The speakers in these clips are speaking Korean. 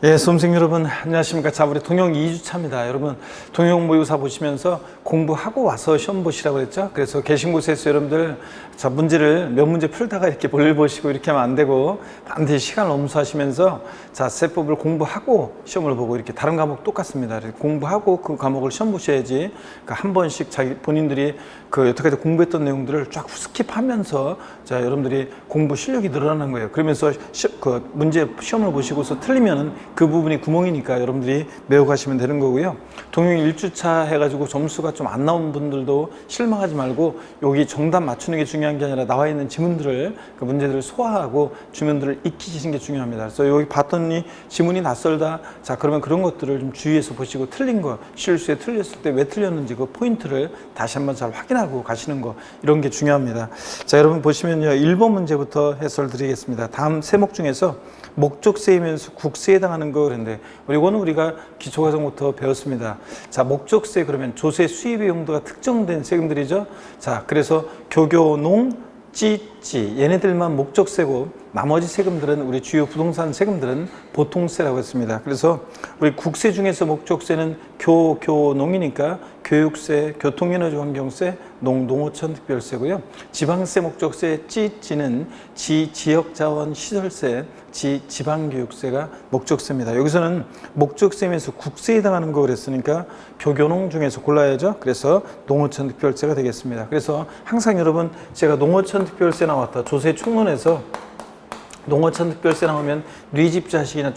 예, 수험생 여러분 안녕하십니까. 자, 우리 통영 2주차입니다. 여러분 통영 모의고사 보시면서 공부하고 와서 시험 보시라고 했죠. 그래서 계신 곳에서 여러분들 자, 문제를 몇 문제 풀다가 이렇게 볼일 보시고 이렇게 하면 안 되고 반드시 시간을 엄수하시면서 자, 세법을 공부하고 시험을 보고 이렇게 다른 과목 똑같습니다. 공부하고 그 과목을 시험 보셔야지 그러니까 한 번씩 자기 본인들이 그 여태까지 공부했던 내용들을 쫙 스킵하면서 자, 여러분들이 공부 실력이 늘어나는 거예요. 그러면서 그 문제 시험을 보시고서 틀리면은 그 부분이 구멍이니까 여러분들이 메워가시면 되는 거고요. 통영 1주차 해가지고 점수가 좀 안 나온 분들도 실망하지 말고 여기 정답 맞추는 게 중요한 게 아니라 나와 있는 지문들을 그 문제들을 소화하고 주문들을 익히시는 게 중요합니다. 그래서 여기 봤더니 지문이 낯설다. 자, 그러면 그런 것들을 좀 주의해서 보시고 틀린 거 실수에 틀렸을 때 왜 틀렸는지 그 포인트를 다시 한번 잘 확인하고 가시는 거 이런 게 중요합니다. 자, 여러분 보시면요 1번 문제부터 해설 드리겠습니다. 다음 세목 중에서 목적세이면서 국세에 해당하는 거 그런데 이거는 우리가 기초과정부터 배웠습니다. 자, 목적세 그러면 조세 수입의 용도가 특정된 세금들이죠. 자, 그래서 교교, 농, 찌 얘네들만 목적세고 나머지 세금들은 우리 주요 부동산 세금들은 보통세라고 했습니다. 그래서 우리 국세 중에서 목적세는 교농이니까 교육세, 교통에너지환경세, 농어촌 특별세고요. 지방세 목적세 찌는 지역자원 시설세, 지방교육세가 목적세입니다. 여기서는 목적세면서 국세에 해당하는 거 그랬으니까 교교농 중에서 골라야죠. 그래서 농어촌 특별세가 되겠습니다. 그래서 항상 여러분 제가 농어촌 특별세 나왔다 조세 총론에서 농어촌 특별세 나오면 뉘집 자식이나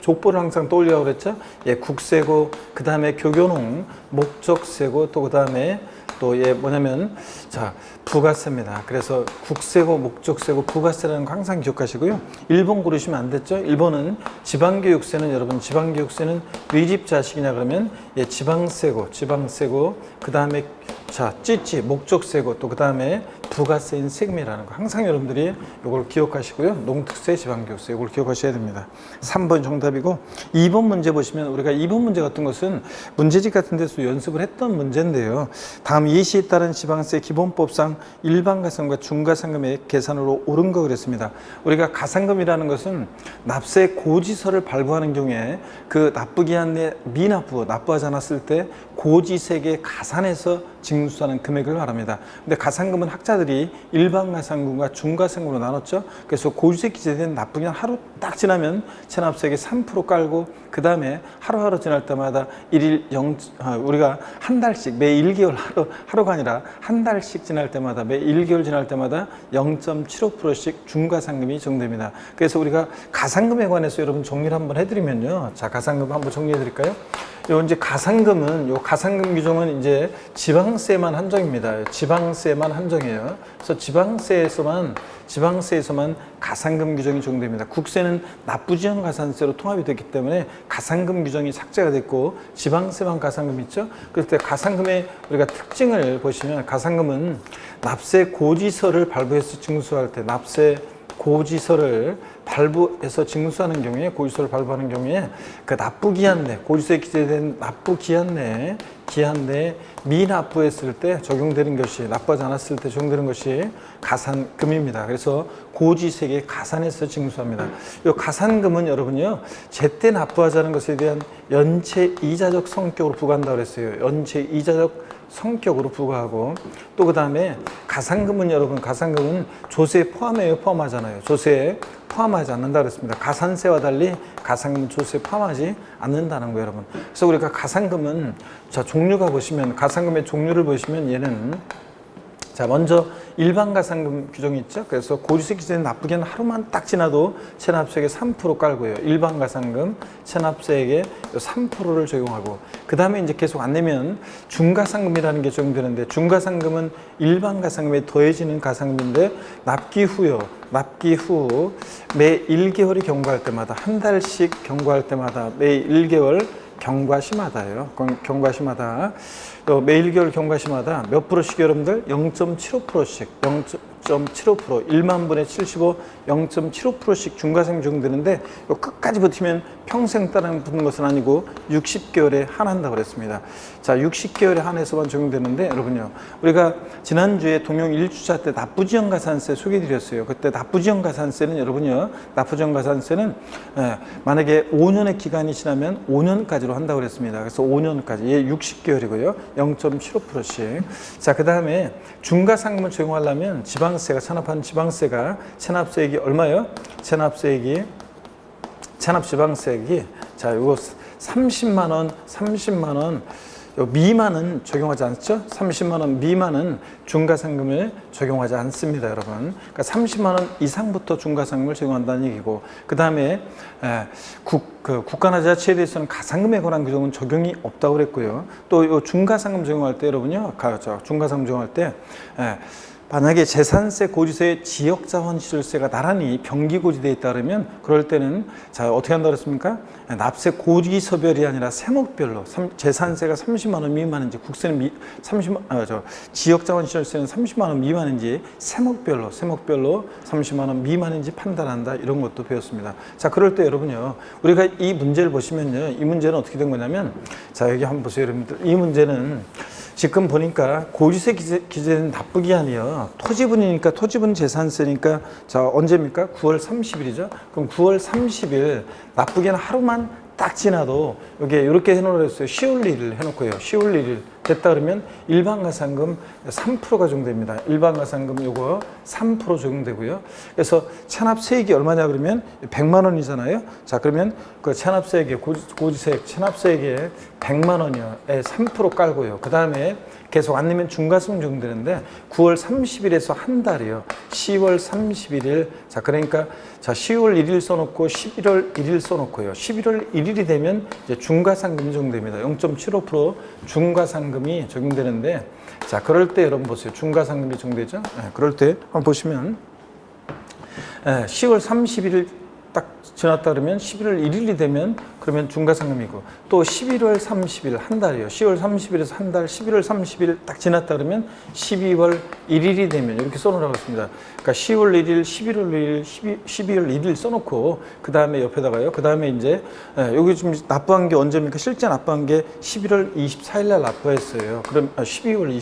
족보를 항상 떠올리라고 그랬죠. 예, 국세고 그 다음에 교교농 목적세고 또 그 다음에 또 예 뭐냐면 자 부가세입니다. 그래서 국세고 목적세고 부가세라는 거 항상 기억하시고요. 1번 고르시면 안 됐죠. 1번은 지방교육세는 여러분 지방교육세는 뉘집 자식이냐 그러면 예 지방세고 그 다음에 자 찌 목적세고 또 그 다음에 부가세인 세금이라는 거 항상 여러분들이 이걸 기억하시고요. 농특세 지방교육세 이걸 기억하셔야 됩니다. 3번 정답이고 2번 문제 보시면 우리가 2번 문제 같은 것은 문제집 같은 데서 연습을 했던 문제인데요. 다음 예시에 따른 지방세 기본법상 일반 가산과 중과상금의 계산으로 옳은 거 그랬습니다. 우리가 가산금이라는 것은 납세 고지서를 발부하는 경우에 그 납부기 한내 납부하지 않았을 때 고지세계 가산해서 징수하는 금액을 말합니다. 근데 가산금은 학자들이 일반 가산금과 중과상금으로 나눴죠. 그래서 고지세 기재된 납부기한 하루 딱 지나면 체납세액 3% 깔고 그 다음에 하루하루 지날 때마다 우리가 한 달씩 매 1개월 하루가 아니라 한 달씩 지날 때마다 매 1개월 지날 때마다 0.75%씩 중과상금이 정됩니다. 그래서 우리가 가산금에 관해서 여러분 정리를 한번 해드리면요. 자, 가산금 한번 정리해 드릴까요? 이제 가산금 규정은 이제 지방세만 한정입니다. 지방세만 한정이에요. 그래서 지방세에서만 가산금 규정이 적용됩니다. 국세는 납부지형 가산세로 통합이 됐기 때문에 가산금 규정이 삭제가 됐고 지방세만 가산금 있죠. 그럴 때 가산금의 우리가 특징을 보시면 가산금은 납세 고지서를 발부해서 징수할 때 납세 고지서를 발부해서 징수하는 경우에 고지서를 발부하는 경우에 그 납부기한 내 고지서에 기재된 납부기한 내 미납부했을 때 적용되는 것이 납부하지 않았을 때 적용되는 것이 가산금입니다. 그래서 고지세계 가산해서 징수합니다. 이 가산금은 여러분요 제때 납부하지 않은 것에 대한 연체이자적 성격으로 부과한다고 그랬어요. 연체이자적 성격으로 부과하고 또 그 다음에 가산금은 여러분 가산금은 조세에 포함해요 포함하잖아요. 조세에 포함하지 않는다 그랬습니다. 가산세와 달리 가산금은 조세에 포함하지 않는다는 거예요 여러분. 그래서 우리가 가산금은 자 종류가 보시면 가산금의 종류를 보시면 얘는 자 먼저 일반 가산금 규정이 있죠. 그래서 고지세 기재된 납부기한 하루만 딱 지나도 체납세액의 3% 깔고요. 일반 가산금 체납세액의 3%를 적용하고 그 다음에 이제 계속 안 내면 중가산금이라는 게 적용되는데 중가산금은 일반 가산금에 더해지는 가산금인데 납기 후 매 1개월이 경과할 때마다 한 달씩 경과할 때마다 매 1개월 경과시마다예요. 경과시마다 매 1개월 경과시마다 몇 프로씩 여러분들 0.75%씩 0.75% 1만 분의 75 0.75%씩 중과상금 적용되는데 끝까지 버티면 평생 따르는 것은 아니고 60개월에 한한다고 그랬습니다. 자, 60개월에 한해서만 적용되는데 여러분요, 우리가 지난주에 동용 1주차 때 납부지연가산세 소개해드렸어요. 그때 납부지연가산세는 여러분요, 납부지연가산세는 만약에 5년의 기간이 지나면 5년까지로 한다고 그랬습니다. 그래서 5년까지, 얘 60개월이고요. 0.75%씩. 자, 그 다음에 중과상금을 적용하려면 지방세가, 체납한 지방세가, 체납세액이 얼마예요? 체납지방세액이, 자, 요거 30만 원 미만은 적용하지 않죠? 30만 원 미만은 중과상금을 적용하지 않습니다, 여러분. 그러니까 30만 원 이상부터 중과상금을 적용한다는 얘기고, 그 다음에 국가나 지자체에 대해서는 가상금에 관한 규정은 적용이 없다고 그랬고요. 또 요 중과상금 적용할 때 여러분요, 중과상금 적용할 때 만약에 재산세, 고지세, 지역자원시설세가 나란히 병기고지되어 있다 그러면 그럴 때는 자, 어떻게 한다고 그랬습니까? 납세 고지서별이 아니라 세목별로 재산세가 30만 원 미만인지, 국세는 지역자원시설세는 30만 원 미만인지 세목별로 30만 원 미만인지 판단한다, 이런 것도 배웠습니다. 자, 그럴 때 여러분요, 우리가 이 문제를 보시면요, 이 문제는 어떻게 된 거냐면, 자, 여기 한번 보세요, 여러분들. 이 문제는 지금 보니까 고지세 기재된 납부기한이요, 토지분이니까 토지분 재산세니까, 자, 언제입니까? 9월 30일이죠. 그럼 9월 30일 납부기한 하루만 딱 지나도 여기에 이렇게 해놓으라 했어요. 10월 1일 해놓고요. 10월 1일 됐다 그러면 일반가산금 3%가 적용됩니다. 일반가산금 요거 3% 적용되고요. 그래서 체납세액이 얼마냐 그러면 100만 원이잖아요. 자, 그러면 그 체납세액에 고지세액 체납세액에 100만 원이요. 3% 깔고요. 그 다음에 계속 안 내면 중과세금 적용되는데 9월 30일에서 한 달이요. 10월 31일. 자, 그러니까 자, 10월 1일 써놓고 11월 1일 써놓고요. 11월 1일이 되면 이제 중과상금이 적용됩니다. 0.75% 중과상금이 적용되는데, 자, 그럴 때 여러분 보세요. 중과상금이 적용되죠? 네, 그럴 때 한번 보시면 10월 31일 딱 지났다 그러면 11월 1일이 되면 그러면 중과상금이고, 또 11월 30일 한 달이요. 10월 30일에서 한 달, 11월 30일 딱 지났다 그러면 12월 1일이 되면 이렇게 써놓으라고 했습니다. 그러니까 10월 1일, 11월 1일, 12월 1일 써놓고 그 다음에 옆에다가요. 그 다음에 이제 여기 지금 납부한 게 언제입니까? 실제 납부한 게 11월 24일 날 납부했어요. 그럼 12월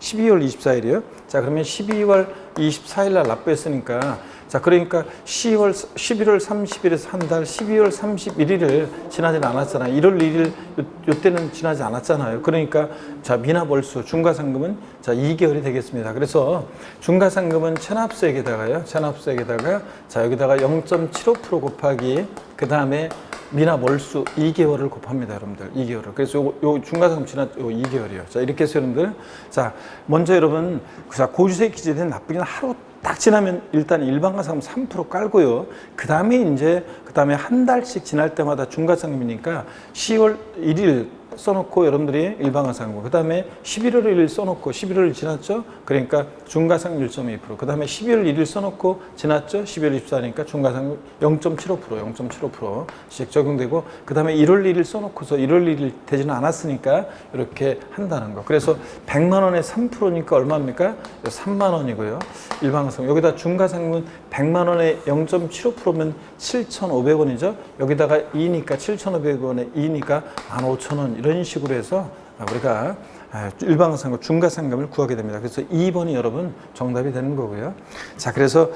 24일이요. 자, 그러면 12월 24일 날 납부했으니까, 자, 그러니까 11월 30일에서 한 달, 12월 31일을 지나지 않았잖아요. 1월 1일 요때는 지나지 않았잖아요. 그러니까 자, 미납월수 중과상금은 자, 2개월이 되겠습니다. 그래서 중과상금은 체납세액에다가 자, 여기다가 0.75% 곱하기 그 다음에 미납월수 2개월을 곱합니다, 여러분들. 2개월을. 그래서 요 중과상금 지난 요 2개월이요. 자, 이렇게 해서 여러분들, 자, 먼저 여러분, 자, 고지세 기재된 납부기는 하루 딱 지나면 일단 일반가상금 3% 깔고요. 그 다음에 한 달씩 지날 때마다 중과상금이니까 10월 1일 써놓고 여러분들이 일반가상금, 그 다음에 11월 1일 써놓고 11월 지났죠? 그러니까 중과상금 1.2%, 그 다음에 12월 1일 써놓고 지났죠? 12월 24일이니까 중과상금 0.75%씩 적용되고, 그 다음에 1월 1일 써놓고서 1월 1일 되지는 않았으니까 이렇게 한다는 거. 그래서 100만 원에 3%니까 얼마입니까? 3만 원이고요. 일반가상금. 여기다 중과상금은 100만 원에 0.75%면 7,500원이죠. 여기다가 2니까 7,500원에 2니까 15,000원. 이런 식으로 해서 우리가 일반가상금, 중과상금을 구하게 됩니다. 그래서 2번이 여러분 정답이 되는 거고요. 자, 그래서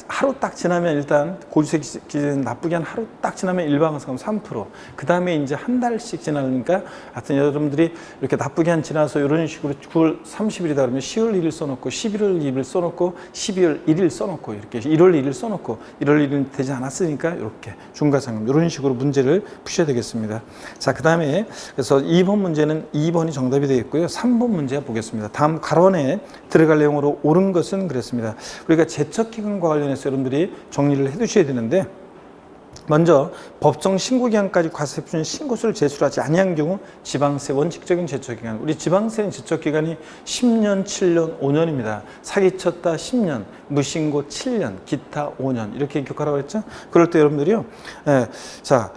하루 딱 지나면 일단 고지세 기준 납부기한 하루 딱 지나면 일반가상금 3%, 그 다음에 이제 한 달씩 지나니까 하여튼 여러분들이 이렇게 납부기한 지나서 이런 식으로 9월 30일이다 그러면 10월 1일 써놓고 11월 2일 써놓고 12월 1일 써놓고 이렇게 1월 1일 써놓고 1월 1일 되지 않았으니까 이렇게 중과상금 이런 식으로 문제를 푸셔야 되겠습니다. 자, 그 다음에 그래서 2번 문제는 2번이 정답이 되겠고요. 3번 문제 보겠습니다. 다음 가론에 들어갈 내용으로 옳은 것은 그랬습니다. 우리가 제척기간과 관련해서 여러분들이 정리를 해 두셔야 되는데, 먼저 법정 신고기간까지 과세표준 신고서를 제출하지 아니한 경우 지방세 원칙적인 제척기간. 우리 지방세는 제척기간이 10년, 7년, 5년입니다. 사기쳤다 10년, 무신고 7년, 기타 5년 이렇게 기억하라고 했죠. 그럴 때 여러분들이요. 자,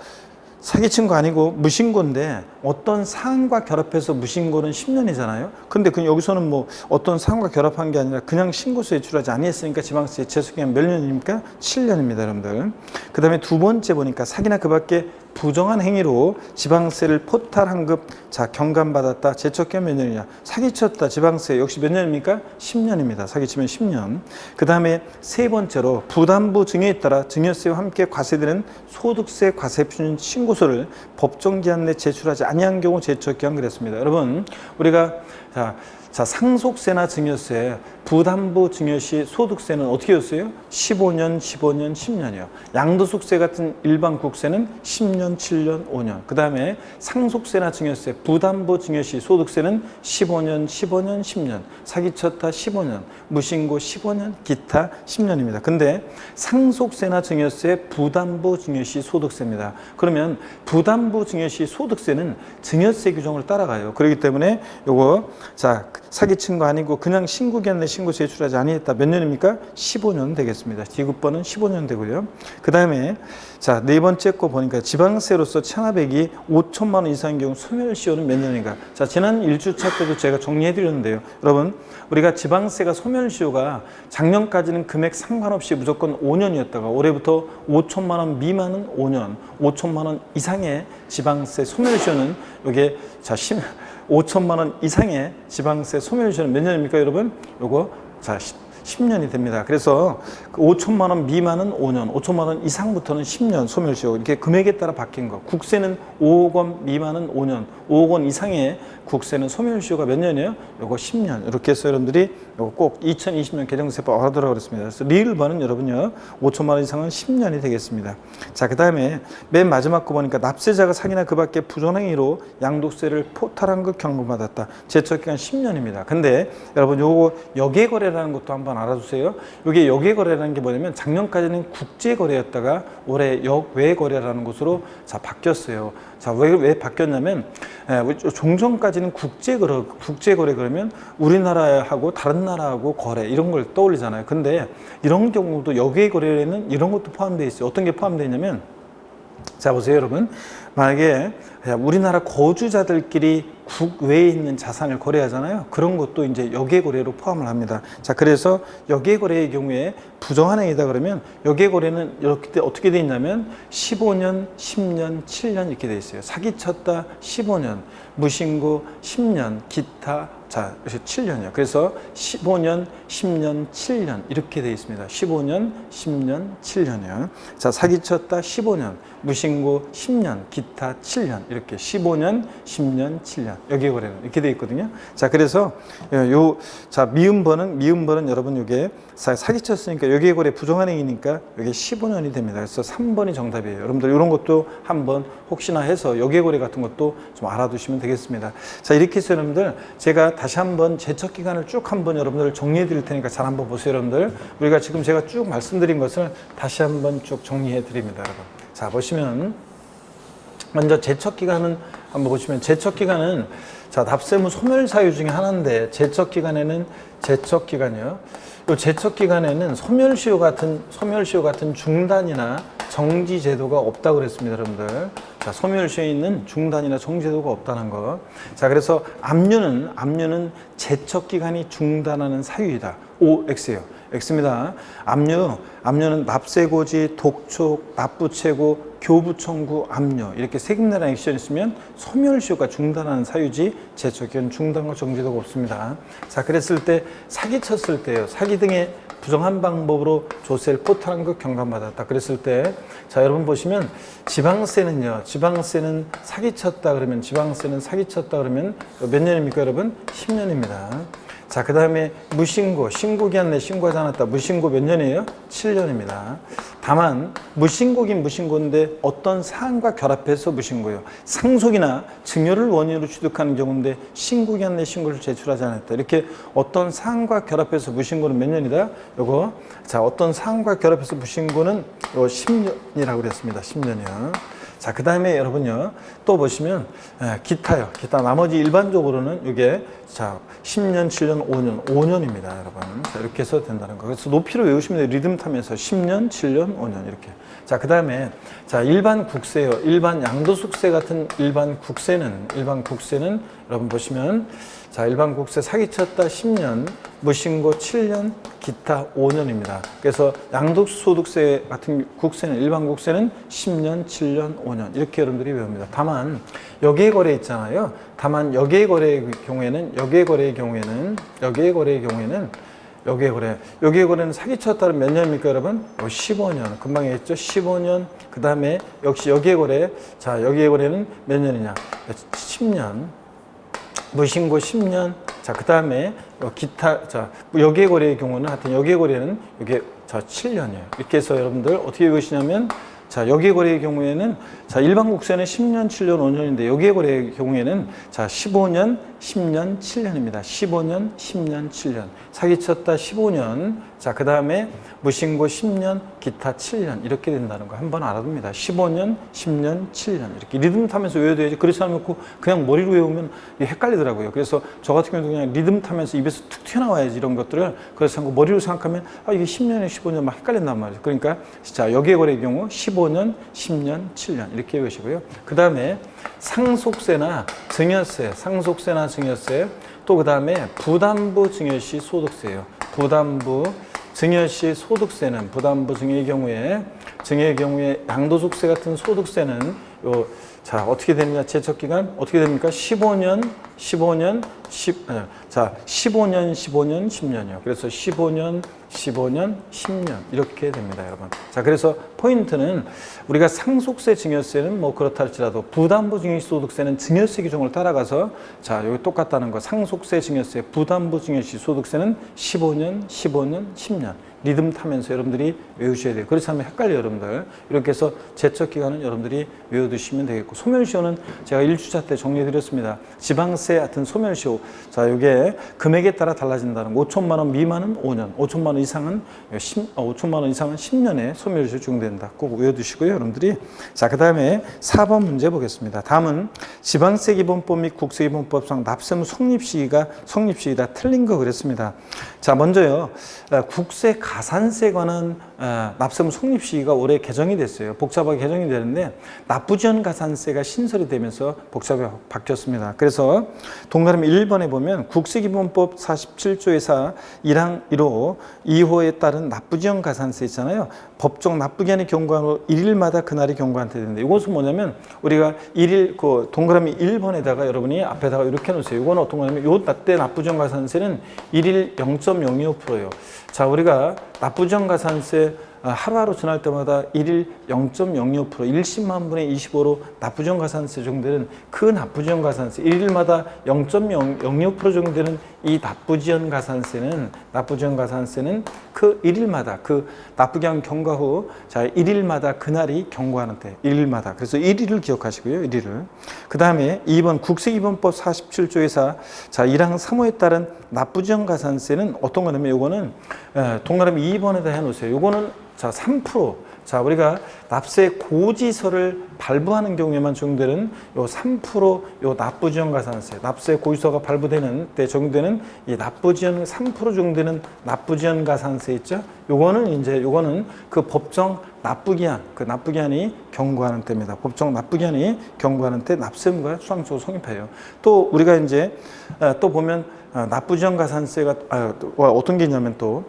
사기친 거 아니고 무신고인데 어떤 사항과 결합해서 무신고는 10년이잖아요. 근데 여기서는 뭐 어떤 사항과 결합한 게 아니라 그냥 신고서 제출하지 아니했으니까 지방세 제소기간 몇 년입니까? 7년입니다, 여러분들. 그 다음에 두 번째 보니까 사기나 그 밖에 부정한 행위로 지방세를 포탈환급 경감받았다. 제척기간 몇 년이냐? 사기쳤다. 지방세 역시 몇 년입니까? 10년입니다. 사기치면 10년. 그 다음에 세 번째로 부담부 증여에 따라 증여세와 함께 과세되는 소득세 과세표준 신고서를 법정기한 내 제출하지 아니한 경우 제척기간 그랬습니다. 여러분, 우리가 상속세나 증여세, 부담부 증여시 소득세는 어떻게 였어요? 15년, 15년, 10년이요. 양도소득세 같은 일반 국세는 10년, 7년, 5년. 그 다음에 상속세나 증여세, 부담부 증여시 소득세는 15년, 15년, 10년. 사기쳤다 15년, 무신고 15년, 기타 10년입니다. 근데 상속세나 증여세, 부담부 증여시 소득세입니다. 그러면 부담부 증여시 소득세는 증여세 규정을 따라가요. 그렇기 때문에 요거 사기친 거 아니고 그냥 신고기한 내 신고 제출하지 아니했다. 몇 년입니까? 15년 되겠습니다. 디귿번은 15년 되고요. 그 다음에 네 번째 거 보니까 지방세로서 체납액이 5천만 원 이상인 경우 소멸시효는 몇 년인가? 지난 1주차 때도 제가 정리해 드렸는데요. 여러분, 우리가 지방세가 소멸시효가 작년까지는 금액 상관없이 무조건 5년이었다가 올해부터 5천만 원 미만은 5년, 5천만 원 이상의 지방세 소멸시효는 이게 5천만 원 이상의 지방세 소멸시효는 몇 년입니까, 여러분? 요거 10년이 됩니다. 그래서 5천만 원 미만은 5년, 5천만 원 이상부터는 10년 소멸시효. 이렇게 금액에 따라 바뀐 거. 국세는 5억 원 미만은 5년, 5억 원 이상의 국세는 소멸시효가 몇 년이에요? 요거 10년. 이렇게 해서 여러분들이 요거 꼭 2020년 개정세법 알아두라고 그랬습니다. 그래서 리을번은 여러분요, 5천만 원 이상은 10년이 되겠습니다. 그 다음에 맨 마지막 거 보니까 납세자가 사기나 그 밖에 부정행위로 양도세를 포탈환급 경고받았다. 제척기간 10년입니다. 근데 여러분 요거 여객거래라는 것도 한번 알아두세요. 이게 여객거래라는 게 뭐냐면 작년까지는 국제거래였다가 올해 역외거래라는 것으로 바뀌었어요. 왜 바뀌었냐면 종전까지는 국제거래 그러면 우리나라하고 다른 나라하고 거래 이런 걸 떠올리잖아요. 근데 이런 경우도 여객거래에는 이런 것도 포함되어 있어요. 어떤 게 포함되어 있냐면 보세요, 여러분. 만약에 우리나라 거주자들끼리 국외에 있는 자산을 거래하잖아요. 그런 것도 이제 여객거래로 포함을 합니다. 그래서 여객거래의 경우에 부정한 행위다 그러면 여객거래는 이렇게 어떻게 돼 있냐면 15년, 10년, 7년 이렇게 돼 있어요. 사기쳤다 15년, 무신고 10년, 기타 7년이요. 그래서 15년, 10년, 7년 이렇게 되어 있습니다. 15년, 10년, 7년이요. 사기쳤다 15년, 무신고 10년, 기타 7년 이렇게 15년, 10년, 7년 여객거래는 이렇게 되어 있거든요. 그래서 미음번은 여러분 이게 사기쳤으니까 여객거래 부정한 행위니까 이게 15년이 됩니다. 그래서 3번이 정답이에요. 여러분들 이런 것도 한번 혹시나 해서 여객거래 같은 것도 좀 알아두시면 되겠습니다. 이렇게 해서 여러분들 제가 다시 한번 제척기간을 쭉 한번 여러분들 정리해 드릴 테니까 잘 한번 보세요, 여러분들. 우리가 지금 제가 쭉 말씀드린 것을 다시 한번 쭉 정리해 드립니다, 여러분. 보시면 먼저 제척기간은 한번 보시면 제척기간은 납세무 소멸 사유 중에 하나인데 제척기간이요. 이 제척기간에는 소멸시효 같은 중단이나 정지 제도가 없다고 그랬습니다, 여러분들. 소멸시효에 있는 중단이나 정지 제도가 없다는 거. 그래서 압류는 제척기간이 중단하는 사유이다. OX예요. X입니다. 압류는 납세고지, 독촉, 납부채고, 교부청구, 압류 이렇게 세금내랑 액션이 있으면 소멸시효가 중단하는 사유지 제척기간 중단과 정지도가 없습니다. 그랬을 때 사기쳤을 때요. 사기 등의 부정한 방법으로 조세를 포탈환급 경감받았다. 그랬을 때 여러분 보시면 지방세는 사기쳤다 그러면 몇 년입니까, 여러분? 10년입니다. 그 다음에 신고기한 내 신고하지 않았다. 무신고 몇 년이에요? 7년입니다. 다만 무신고긴 무신고인데 어떤 사안과 결합해서 무신고예요. 상속이나 증여를 원인으로 취득하는 경우인데 신고기한 내 신고를 제출하지 않았다. 이렇게 어떤 사안과 결합해서 무신고는 몇 년이다? 요거 어떤 사안과 결합해서 무신고는 요 10년이라고 그랬습니다. 10년이요. 그 다음에 여러분요, 또 보시면 기타요. 기타 나머지 일반적으로는 이게 10년, 7년, 7년, 5년, 5년입니다, 여러분. 자, 이렇게 해서 된다는 거. 그래서 높이로 외우시면 돼요. 리듬 타면서 10년, 7년, 5년 이렇게. 자, 그 다음에 자, 일반 국세요. 일반 양도소득세 같은 일반 국세는 여러분 보시면 자, 일반 국세 사기쳤다 10년, 무신고 7년, 기타 5년입니다. 그래서 양도소득세 같은 국세는 일반 국세는 10년, 7년, 5년 이렇게 여러분들이 외웁니다. 다만 여기거래 있잖아요. 다만 여기거래의 경우에는 여기거래는 사기쳤다는 몇 년입니까, 여러분? 15년. 금방 했죠? 15년. 그 다음에 역시 여기거래. 자, 여기거래는 몇 년이냐? 10년. 무신고 10년. 자, 그 다음에 기타, 자, 여기거래의 경우는 하여튼 여기거래는 이게 자, 7년이에요. 이렇게 해서 여러분들 어떻게 읽으시냐면 자, 여기거래의 경우에는 자, 일반 국세는 10년, 7년, 5년인데 여기거래의 경우에는 자, 15년, 10년, 7년입니다. 15년, 10년, 7년. 사기쳤다 15년. 자, 그 다음에 무신고 10년, 기타 7년. 이렇게 된다는 거 한번 알아둡니다. 15년, 10년, 7년. 이렇게 리듬 타면서 외워둬야지. 그렇지 않고 그냥 머리로 외우면 헷갈리더라고요. 그래서 저 같은 경우도 그냥 리듬 타면서 입에서 툭 튀어나와야지 이런 것들을. 그래서 머리로 생각하면 아, 이게 10년에 15년 막 헷갈린단 말이죠. 그러니까 자, 여기거래의 경우 15년, 10년, 7년. 이렇게 외우시고요. 그 다음에 상속세나 증여세, 또 그 다음에 부담부 증여시 소득세예요. 부담부 증여시 소득세는 부담부 증여의 경우에 양도소득세 같은 소득세는 자, 어떻게 되느냐, 제척기간 어떻게 됩니까? 15년, 10년이요. 그래서 15년, 10년 이렇게 됩니다, 여러분. 자, 그래서 포인트는 우리가 상속세, 증여세는 뭐 그렇다 할지라도 부담부 증여시 소득세는 증여세 규정을 따라가서 자, 여기 똑같다는 거. 상속세, 증여세, 부담부 증여시 소득세는 15년, 10년. 리듬 타면서 여러분들이 외우셔야 돼요. 그렇지 않으면 헷갈려요, 여러분들. 이렇게 해서 제척 기간은 여러분들이 외워두시면 되겠고, 소멸시효는 제가 1주차 때 정리해드렸습니다. 지방세 같은 소멸시효. 자, 이게 금액에 따라 달라진다는 거. 5천만 원 미만은 5년, 5천만 원 이상은 10년에 소멸시효 적용된다. 꼭 외워두시고요, 여러분들이. 자, 그 다음에 4번 문제 보겠습니다. 다음은 지방세 기본법 및 국세 기본법상 납세무 성립시기가 틀린 거 그랬습니다. 자, 먼저요, 국세 가산세에 관한 납세무 성립시기가 올해 개정이 됐어요. 복잡하게 개정이 되는데 납부지원 가산세가 신설이 되면서 복잡하게 바뀌었습니다. 그래서 동그라미 1번에 보면 국세기본법 47조에서 1항 1호 2호에 따른 납부지원 가산세 있잖아요. 법정 납부기한이 경과로 1일마다 그날이 경과한테 되는데 이것은 뭐냐면 우리가 1일 그 동그라미 1번에다가 여러분이 앞에다가 이렇게 놓으세요. 이거는 어떤 거냐면 요 때 납부지원 가산세는 1일 0.025%예요. 자, 우리가 납부지원 가산세 하루하루 지날 때마다 1일 0.02%, 1십만 분의 25로 납부지원 가산세 정도는 그 납부지원 가산세, 1일마다 0.025% 정도 되는 이 납부지원 가산세는 그 1일마다 그 납부기한 경과 후 자, 1일마다 그날이 경과하는 때 1일마다. 그래서 1일을 기억하시고요. 1일을. 그 다음에 2번 국세기본법 47조에서 자, 1항 3호에 따른 납부지원 가산세는 어떤 거냐면 요거는 동그라미 2번에다 해 놓으세요. 요거는 자, 3%. 자, 우리가 납세 고지서를 발부하는 경우에만 적용되는 요 3% 요 납부지원 가산세, 납세 고지서가 발부되는 때 적용되는 이 납부지원 3% 적용되는 납부지원 가산세 있죠? 요거는 그 법정 납부기한, 그 납부기한이 경과하는 때입니다. 법정 납부기한이 경과하는 때 납세무가 수상적으로 성립해요. 또 우리가 이제 또 보면 납부지원 가산세가 어떤 게 있냐면 또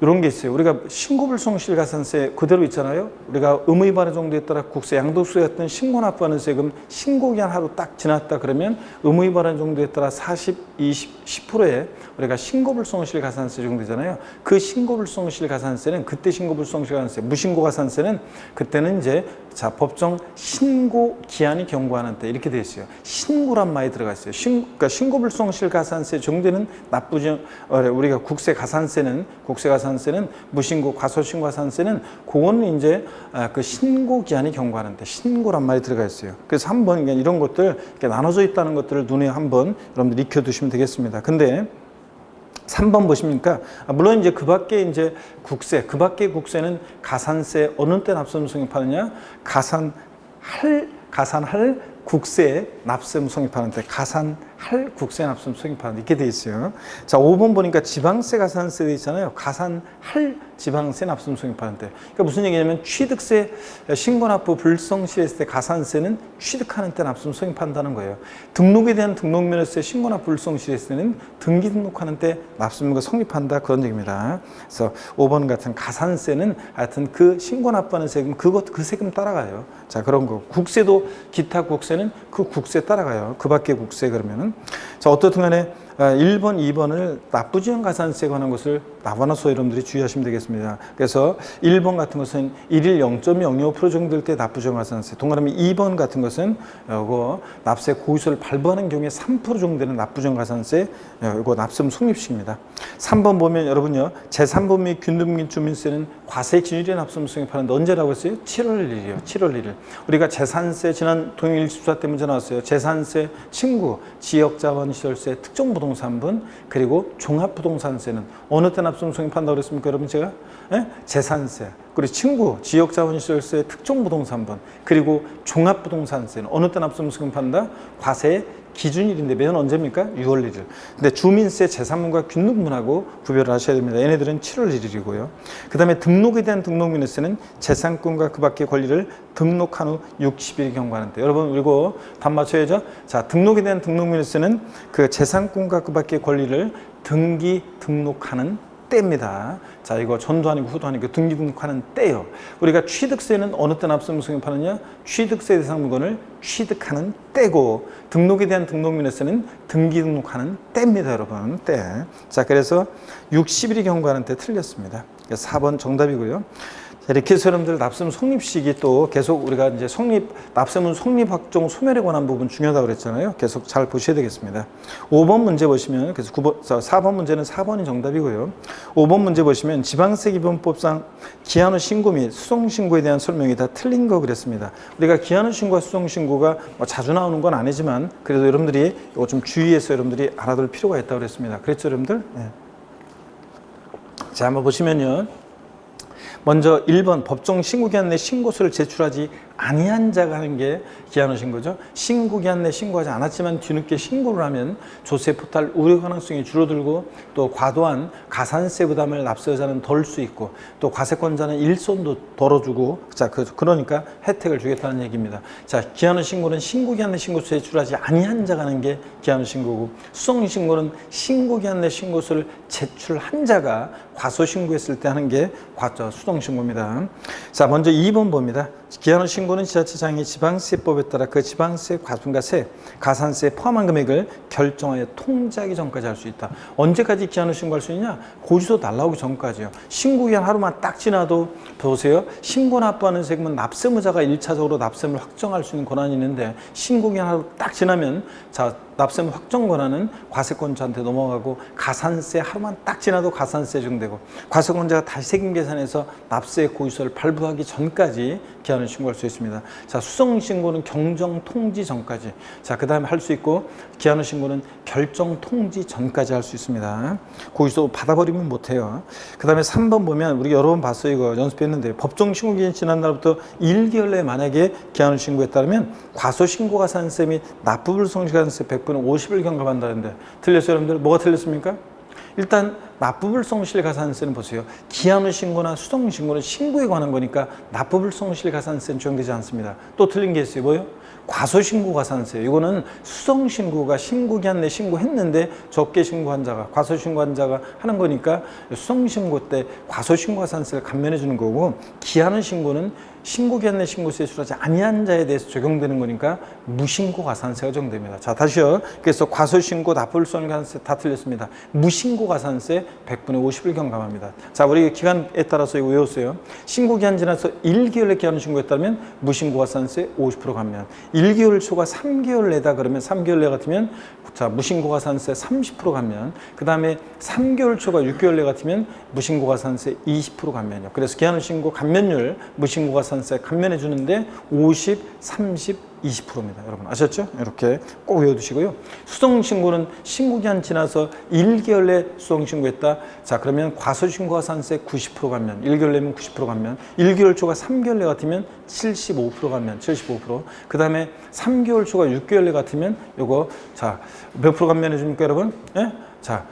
이런 게 있어요. 우리가 신고불성실 가산세 그대로 있잖아요. 우리가 의무위반의 정도에 따라 국세, 양도세 같은 신고 납부하는 세금 신고기한 하루 딱 지났다 그러면 의무위반의 정도에 따라 40, 20, 10%의 우리가 신고불성실 가산세 정도잖아요. 그 신고불성실 가산세는 그때 신고불성실 가산세, 무신고 가산세는 그때는 이제 자, 법정 신고 기한이 경과하는 때 이렇게 돼 있어요. 신고란 말이 들어가 있어요. 그러니까 신고불성실 가산세 정도는 납부지원 우리가 국세 가산세는 무신고 과소신고 가산세는 그거는 이제 그 신고 기한이 경과하는 때 신고란 말이 들어가 있어요. 그래서 한번 이런 것들 이렇게 나눠져 있다는 것들을 눈에 한번 여러분들 익혀두시면 되겠습니다. 근데 3번 보십니까? 물론 이제 그 밖에 이제 그 밖에 국세는 가산세 어느 때 납세무 성립하느냐? 가산할 국세에 납세무 성립하는 때 가산할 할국세 납품 성립하는 이렇게 돼 있어요. 자, 5번 보니까 지방세 가산세 돼 있잖아요. 가산할 지방세 납품 성립하는데, 그러니까 무슨 얘기냐면 취득세 신고납부 불성실했을 때 가산세는 취득하는 때 납품 성립한다는 거예요. 등록에 대한 등록면허세 신고납부 불성실했을 때는 등기 등록하는 때 납품가 성립한다, 그런 얘기입니다. 그래서 5번 같은 가산세는 하여튼 그 신고납부하는 세금, 그 세금 따라가요. 자, 그런 거. 국세도 기타 국세는 그 국세 따라가요. 그 밖에 국세 그러면은. 자, 어떻든 간에 1번, 2번을 납부지원 가산세에 관한 것을 나눠서 여러분들이 주의하시면 되겠습니다. 그래서 1번 같은 것은 1일 0.025% 정도 될 때 납부지원 가산세, 동그라미 2번 같은 것은 이거 납세 고의소를 발부하는 경우에 3% 정도 되는 납부지원 가산세, 이거 납세금 성립식입니다. 3번 보면 여러분요, 제3분 및 균등기 주민세는 과세 진율의 납세금 성립하는데 언제라고 했어요? 7월 1일이요. 7월 1일. 우리가 재산세, 지난 동일 집사 때 문제 나왔어요. 재산세, 친구, 지역자원시설세, 특정부동산분, 그리고 종합부동산세는 어느 때 납세금 성립한다고 그랬습니까, 여러분? 제가 재산세, 그리고 친구, 지역자원시설세, 특정부동산분, 그리고 종합부동산세는 어느 때 납세금 성립한다? 과세 기준일인데 매년 언제입니까? 6월 1일. 근데 주민세 제3분과 균등분하고 구별을 하셔야 됩니다. 얘네들은 7월 1일이고요. 그 다음에 등록에 대한 등록면허세는 재산권과 그 밖의 권리를 등록한 후 60일 경과하는데, 여러분 그리고 답 맞춰야죠. 자, 등록에 대한 등록면허세는 그 재산권과 그 밖의 권리를 등기 등록하는 때입니다. 자, 이거 전도 아니고 후도 아니고 등기 등록하는 때요. 우리가 취득세는 어느 때 납세금 성립하느냐? 취득세 대상 물건을 취득하는 때고, 등록에 대한 등록면허세는 등기 등록하는 때입니다, 여러분. 때. 자, 그래서 60일이 경과하는 때 틀렸습니다. 4번 정답이고요. 이렇게 해서 여러분들 납세금 성립식이 또 계속 우리가 이제 납세문 성립 확정 소멸에 관한 부분 중요하다고 그랬잖아요. 계속 잘 보셔야 되겠습니다. 5번 문제 보시면, 그래서 4번 문제는 4번이 정답이고요. 5번 문제 보시면 지방세 기본법상 기한 후 신고 및 수송 신고에 대한 설명이 다 틀린 거 그랬습니다. 우리가 기한 후 신고와 수송 신고가 자주 나오는 건 아니지만 그래도 여러분들이 이거 좀 주의해서 여러분들이 알아둘 필요가 있다고 그랬습니다. 그랬죠, 여러분들? 네. 자, 한번 보시면요. 먼저 1번 법정 신고기한 내 신고서를 제출하지 아니한 자가 하는 게 기한 후 신고죠. 신고기한 내 신고하지 않았지만 뒤늦게 신고를 하면 조세 포탈 우려 가능성이 줄어들고, 또 과도한 가산세 부담을 납세자는 덜 수 있고, 또 과세권자는 일손도 덜어주고, 자, 그러니까 혜택을 주겠다는 얘기입니다. 자, 기한 후 신고는 신고기한 내 신고서 제출하지 아니한 자가 하는 게 기한 후 신고고, 수송 신고는 신고기한 내 신고서를 제출한 자가 과소 신고했을 때 하는 게 수송 신고입니다. 자, 먼저 2번 봅니다. 기한 후 신고는 지자체장이 지방세법에 따라 그 지방세, 과분가세, 가산세에 포함한 금액을 결정하여 통지하기 전까지 할 수 있다. 언제까지 기한 후 신고할 수 있냐? 고지서 날라오기 전까지요. 신고기한 하루만 딱 지나도 보세요. 신고 납부하는 세금은 납세무자가 1차적으로 납세를 확정할 수 있는 권한이 있는데, 신고기한 하루 딱 지나면 자, 납세무 확정 권한은 과세권자한테 넘어가고, 가산세 하루만 딱 지나도 가산세 적용되고, 과세권자가 다시 세금 계산해서 납세 고지서를 발부하기 전까지 기한을 신고할 수 있습니다. 자, 수송 신고는 경정 통지 전까지. 자, 그 다음에 할 수 있고, 기한 후 신고는 결정 통지 전까지 할 수 있습니다. 고지서 받아버리면 못해요. 그 다음에 3번 보면 우리 여러 번 봤어요. 이거 연습했는데, 법정 신고 기한 지난 날부터 1개월 내에 만약에 기한 후 신고했다면 과소 신고 가산세 및 납부불 성실가산세 100분의 50을 경감한다는데, 틀렸어요, 여러분들? 뭐가 틀렸습니까? 일단 납부불성실가산세는 보세요. 기한 후 신고나 수송 신고는 신고에 관한 거니까 납부불성실가산세는 적용되지 않습니다. 또 틀린 게 있어요. 뭐요? 과소신고가산세. 이거는 수송신고가 신고기한 내 신고했는데 적게 신고한 자가, 과소신고한 자가 하는 거니까 수송신고 때 과소신고가산세를 감면해 주는 거고, 기한 후 신고는 신고기한 내 신고세에 제출하지 아니한 자에 대해서 적용되는 거니까 무신고가산세가 적용됩니다. 자, 다시요. 그래서 과소신고, 납부불성실가산세 다 틀렸습니다. 무신고가산세 100분의 50을 경감합니다. 자, 우리 기간에 따라서 이거 외웠어요. 신고기한 지나서 1개월에 기한 후 신고했다면 무신고가산세 50% 감면. 1개월 초가 3개월 내다 그러면 3개월 내 같으면 자, 무신고가산세 30% 감면. 그 다음에 3개월 초가 6개월 내 같으면 무신고가산세 20% 감면이요. 그래서 기한 후 신고 감면율 무신고가산세 감면해 주는데 50, 30, 20%입니다. 여러분 아셨죠? 이렇게 꼭 외워두시고요. 수동신고는 신고기한 지나서 1개월 내에 수동신고했다. 자, 그러면 과소신고가산세 90% 감면, 1개월 내면 90% 감면, 1개월 초과 3개월 내 같으면 75% 감면, 75%. 그 다음에 3개월 초과 6개월 내 같으면 요거 자, 몇 프로 감면해 줍니까, 여러분? 예? 자,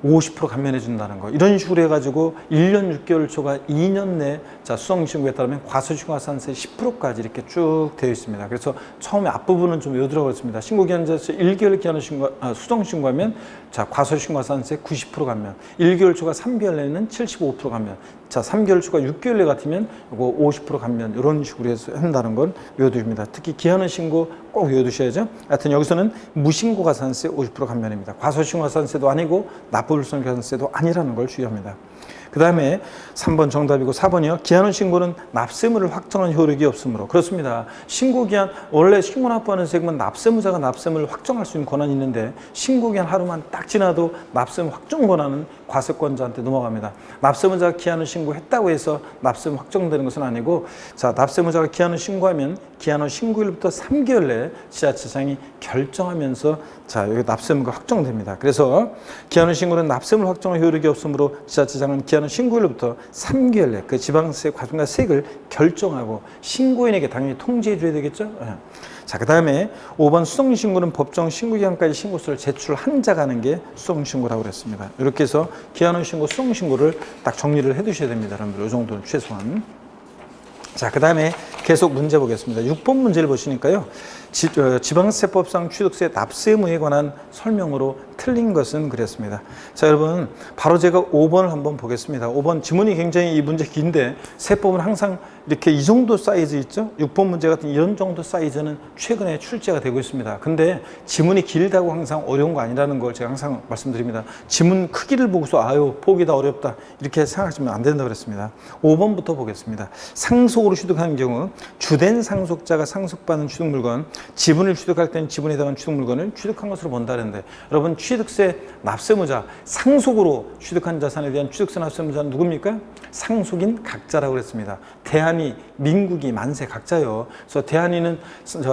50% 감면해 준다는 거. 이런 식으로 해가지고 1년 6개월 초과 2년 내 자, 수동신고에 따르면 과소신고가산세 10%까지 이렇게 쭉 되어 있습니다. 그래서 처음에 앞부분은 좀 외우더라고 했습니다. 신고기한에서 1개월 기한을 수동신고하면 자, 과소신고가산세 90% 감면, 1개월 초과 3개월 내는 75% 감면, 자, 3개월 초과 6개월 내 같으면 이거 50% 감면, 이런 식으로 해서 한다는 건 외워두십니다. 특히 기한의 신고 꼭 외워두셔야죠. 하여튼 여기서는 무신고가산세 50% 감면입니다. 과소신고가산세도 아니고 납부불성가산세도 아니라는 걸 주의합니다. 그 다음에 3번 정답이고 4번이요. 기한의 신고는 납세물을 확정한 효력이 없으므로. 그렇습니다. 신고기한, 원래 신고 납부하는 세금은 납세무자가 납세물을 확정할 수 있는 권한이 있는데 신고기한 하루만 딱 지나도 납세물 확정 권한은 과세권자한테 넘어갑니다. 납세무자가 기한을 신고했다고 해서 납세물 확정되는 것은 아니고, 자, 납세무자가 기한을 신고하면 기한의 신고일부터 3개월 내에 지자체장이 결정하면서 자, 여기 납세무가 확정됩니다. 그래서 기한의 신고는 납세물 확정의 효력이 없으므로 지자체장은 기한의 신고일부터 3개월 내 그 지방세, 과세액을 결정하고 신고인에게 당연히 통지해 줘야 되겠죠. 자, 그 다음에 5번 수동신고는 법정 신고기한까지 신고서를 제출한 자가 하는 게 수동신고라고 그랬습니다. 이렇게 해서 기한의 신고, 수동신고를 딱 정리를 해 두셔야 됩니다. 여러분들 이 정도는 최소한. 자, 그 다음에 계속 문제 보겠습니다. 6번 문제를 보시니까요. 지방세법상 취득세 납세 의무에 관한 설명으로 틀린 것은 그랬습니다. 자, 여러분 바로 제가 5번을 한번 보겠습니다. 5번 지문이 굉장히 이 문제 긴데 세법은 항상 이렇게 이 정도 사이즈 있죠? 6번 문제 같은 이런 정도 사이즈는 최근에 출제가 되고 있습니다. 근데 지문이 길다고 항상 어려운 거 아니라는 걸 제가 항상 말씀드립니다. 지문 크기를 보고서 아유 보기 다 어렵다 이렇게 생각하시면 안 된다고 그랬습니다. 5번부터 보겠습니다. 상속으로 취득하는 경우 주된 상속자가 상속받는 취득물건, 지분을 취득할 때는 지분에 해당하는 취득물건을 취득한 것으로 본다는데, 여러분 취득세 납세무자, 상속으로 취득한 자산에 대한 취득세 납세무자는 누굽니까? 상속인 각자라고 그랬습니다. 대한이, 민국이, 만세 각자요. 그래서 대한이는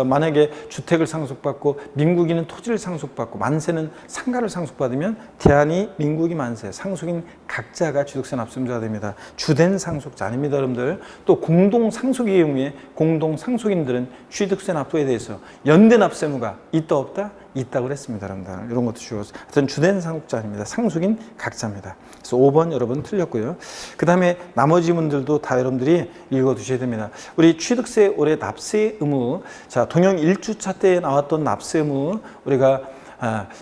만약에 주택을 상속받고 민국이는 토지를 상속받고 만세는 상가를 상속받으면 대한이, 민국이, 만세, 상속인 각자가 취득세 납세무자가 됩니다. 주된 상속자 아닙니다, 여러분들. 또 공동 상속의 경우에 공동 상속인들은 취득세 납부에 대해서 연대 납세무가 있다 없다? 있다고 그랬습니다, 여러분들. 이런 것도 주요. 하여튼 주된 상속자 아닙니다. 상속인 각자입니다. 그래서 5번 여러분 틀렸고요. 그 다음에 나머지 문들도 다 여러분들이 읽어두셔야 됩니다. 우리 취득세 올해 납세 의무, 자, 동영 1주차 때 나왔던 납세 의무, 우리가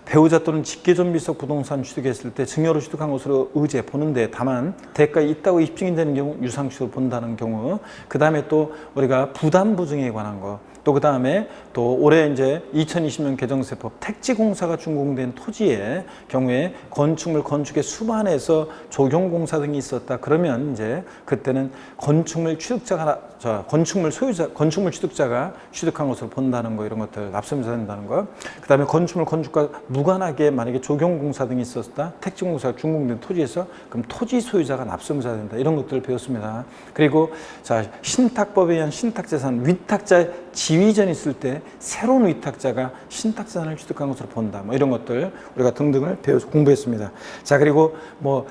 배우자 또는 직계존비속 부동산 취득했을 때 증여로 취득한 것으로 의제 보는데, 다만 대가에 있다고 입증이 되는 경우 유상취득을 본다는 경우, 그 다음에 또 우리가 부담부증에 관한 거, 또 그 다음에 또 올해 이제 2020년 개정세법 택지공사가 준공된 토지의 경우에 건축물 건축의 수반에서 조경공사 등이 있었다. 그러면 이제 그때는 건축물 취득자가, 건축물 소유자, 건축물 취득자가 취득한 것으로 본다는 거, 이런 것들 납세무자 된다는 거. 그 다음에 건축물 건축과 무관하게 만약에 조경공사 등이 있었다. 택지공사가 준공된 토지에서 그럼 토지 소유자가 납세무자 된다. 이런 것들을 배웠습니다. 그리고 자, 신탁법에 의한 신탁재산, 위탁자 지위전이 있을 때 새로운 위탁자가 신탁재산을 취득한 것으로 본다. 뭐 이런 것들 우리가 등등을 배워서 공부했습니다. 자, 그리고 뭐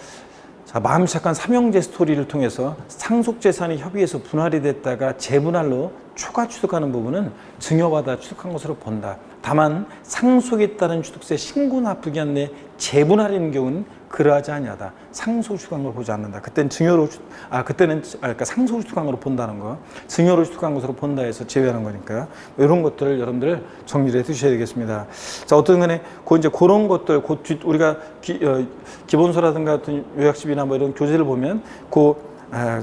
자, 마음이 착한 삼형제 스토리를 통해서 상속재산이 협의해서 분할이 됐다가 재분할로 초과 취득하는 부분은 증여받아 취득한 것으로 본다. 다만 상속에 따른 취득세 신고 납부기한 내 재분할인 경우는 그러하지 아니하다. 상속 취득한 걸 보지 않는다. 그때는 증여로 그러니까 상속 취득한 걸로 본다는 거, 증여로 취득한 것으로 본다 해서 제외하는 거니까 이런 것들을 여러분들 정리를 해 두셔야 되겠습니다. 자, 어떤 간에 이제 그런 것들, 우리가 기본서라든가 같은 요약집이나 뭐 이런 교재를 보면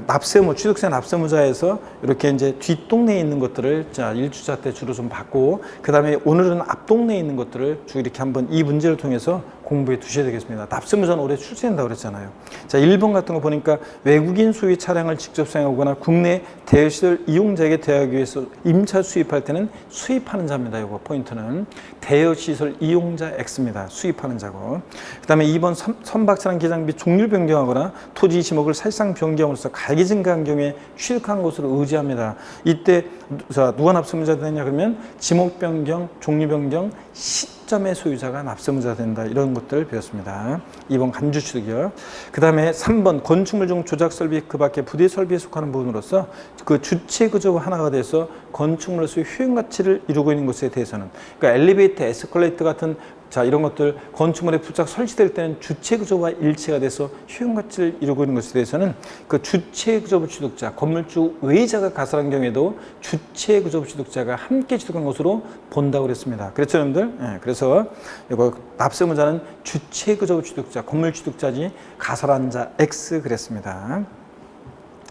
납세무, 취득세 납세무자에서 이렇게 이제 뒷동네에 있는 것들을 자, 1주차 때 주로 좀 받고, 그 다음에 오늘은 앞동네에 있는 것들을 쭉 이렇게 한번 이 문제를 통해서 공부해 두셔야 되겠습니다. 납세무자는 올해 출시된다고 그랬잖아요. 자, 1번 같은 거 보니까 외국인 소유 차량을 직접 사용하거나 국내 대여시설 이용자에게 대여하기 위해서 임차 수입할 때는 수입하는 자입니다. 이거 포인트는 대여시설 이용자 X입니다. 수입하는 자고. 그 다음에 2번 선박차량 기장비 종류 변경하거나 토지 지목을 사실상 변경으로써 가격이 증가한 경우에 취득한 것으로 의지합니다. 이때 자, 누가 납세무자 되냐 그러면 지목 변경, 종류 변경, 시점의 소유자가 납세무자 된다. 이런 것들을 배웠습니다. 2번 간주 취득이요. 그 다음에 3번 건축물 중 조작 설비 그 밖에 부대 설비에 속하는 부분으로서 그 주체 구조 하나가 돼서 건축물로서의 효용 가치를 이루고 있는 것에 대해서는 그러니까 엘리베이터, 에스컬레이터 같은 자, 이런 것들 건축물에 부착 설치될 때는 주체 구조와 일체가 돼서 효용 가치를 이루고 있는 것에 대해서는 그 주체 구조부 취득자, 건물주 외자가 가설한 경우에도 주체 구조부 취득자가 함께 취득한 것으로 본다고 그랬습니다. 그렇죠, 여러분들? 네, 그래서 이거 납세무자는 주체 구조부 취득자, 건물 취득자지 가설한 자 X 그랬습니다.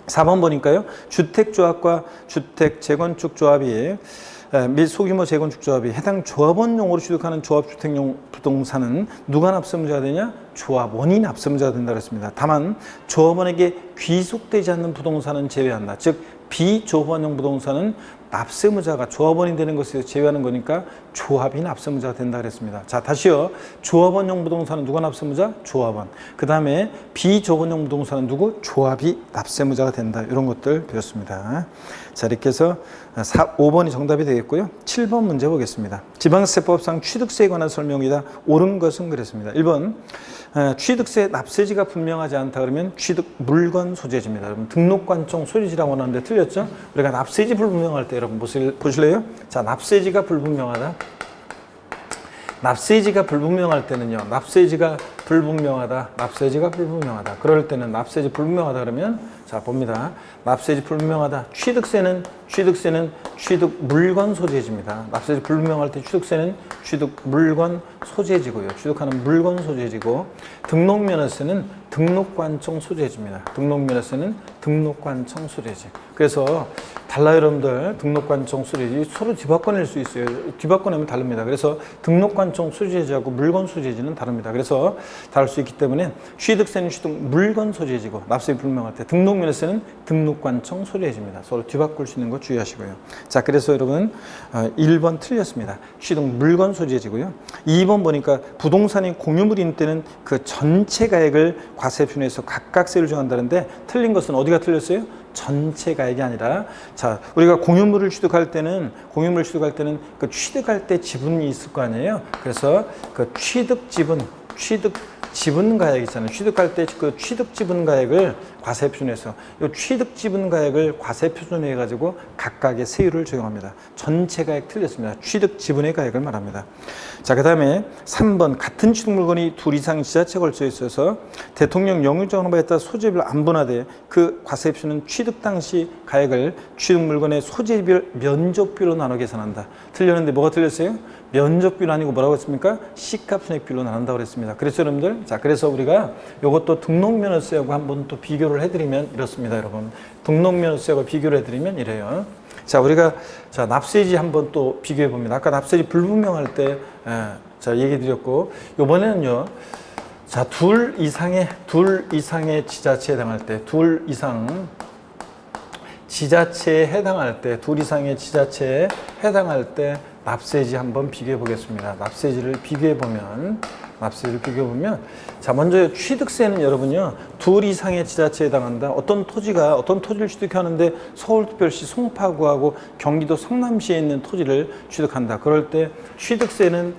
4번 보니까요. 주택조합과 주택재건축조합이 및 소규모 재건축조합이 해당 조합원용으로 취득하는 조합주택용 부동산은 누가 납세무자가 되냐? 조합원이 납세무자가 된다고 했습니다. 다만 조합원에게 귀속되지 않는 부동산은 제외한다. 즉 비조합원용 부동산은 납세무자가 조합원이 되는 것에서 제외하는 거니까 조합이 납세무자가 된다 그랬습니다. 자, 다시요. 조합원용 부동산은 누가 납세무자? 조합원. 그 다음에 비조합원용 부동산은 누구? 조합이 납세무자가 된다. 이런 것들 배웠습니다. 자, 이렇게 해서 5번이 정답이 되겠고요. 7번 문제 보겠습니다. 지방세법상 취득세에 관한 설명이다. 옳은 것은 그랬습니다. 1번 취득세 납세지가 분명하지 않다 그러면 취득 물건 소재지입니다. 여러분 등록관청 소재지라고 하는데 틀렸죠? 우리가 납세지 불분명할 때 여러분 보실래요? 자, 납세지가 불분명하다. 납세지가 불분명할 때는요. 납세지가 불분명하다. 납세지가 불분명하다. 그럴 때는 납세지 불분명하다 그러면 자, 봅니다. 납세지 불분명하다. 취득세는 취득 물건 소재지입니다. 납세지 불분명할 때 취득세는 취득 물건 소재지고요. 취득하는 물건 소재지고 등록면허세는 등록관청 소재지입니다. 등록면허세는 등록관청 소재지. 그래서 달라요, 여러분들. 등록관청 소재지 서로 뒤바꿔낼 수 있어요. 뒤바꿔내면 다릅니다. 그래서 등록관청 소재지하고 물건 소재지는 다릅니다. 그래서 다를 수 있기 때문에 취득세는 취득 물건 소재지고 납세지 불분명할 때 등록면허세는 등록관청 소재지입니다. 서로 뒤바꿀 수 있는 거 주의하시고요. 자, 그래서 여러분 1번 틀렸습니다. 취득 물건 소재지고요. 2번 보니까 부동산이 공유물인 때는 그 전체 가액을 과세표준에서 각각세를 정한다는데 틀린 것은 어디가 틀렸어요? 전체 가액이 아니라 자, 우리가 공유물을 취득할 때는 그 취득할 때 지분이 있을 거 아니에요. 그래서 그 취득 지분 가액 있잖아요. 취득할 때 그 취득 지분 가액을 과세표준에서 이 취득 지분 가액을 과세표준에 가지고 각각의 세율을 적용합니다. 전체 가액 틀렸습니다. 취득 지분의 가액을 말합니다. 자, 그다음에 3번 같은 취득 물건이 둘 이상 지자체에 걸쳐 있어서 대통령 영유정 바에 따라 소재비를 안 분화돼 그 과세표준은 취득 당시 가액을 취득 물건의 소재비를 면적비로 나눠 계산한다. 틀렸는데 뭐가 틀렸어요? 면적비로 아니고 뭐라고 했습니까? 시가 순액비로 나눈다고 그랬습니다. 그래서 여러분들, 자, 그래서 우리가 이것도 등록면허세하고 한번 또 비교를 해드리면 이렇습니다, 여러분. 등록면허세하고 비교를 해드리면 이래요. 자, 우리가 자, 납세지 한번 또 비교해 봅니다. 아까 납세지 불분명할 때 자, 얘기 드렸고 이번에는요. 자, 둘 이상의 지자체에 해당할 때, 둘 이상의 지자체에 해당할 때 납세지 한번 비교해 보겠습니다. 납세지를 비교해 보면 자, 먼저 취득세는 여러분요. 둘 이상의 지자체에 해당한다. 어떤 토지를 취득하는데 서울특별시 송파구하고 경기도 성남시에 있는 토지를 취득한다. 그럴 때 취득세는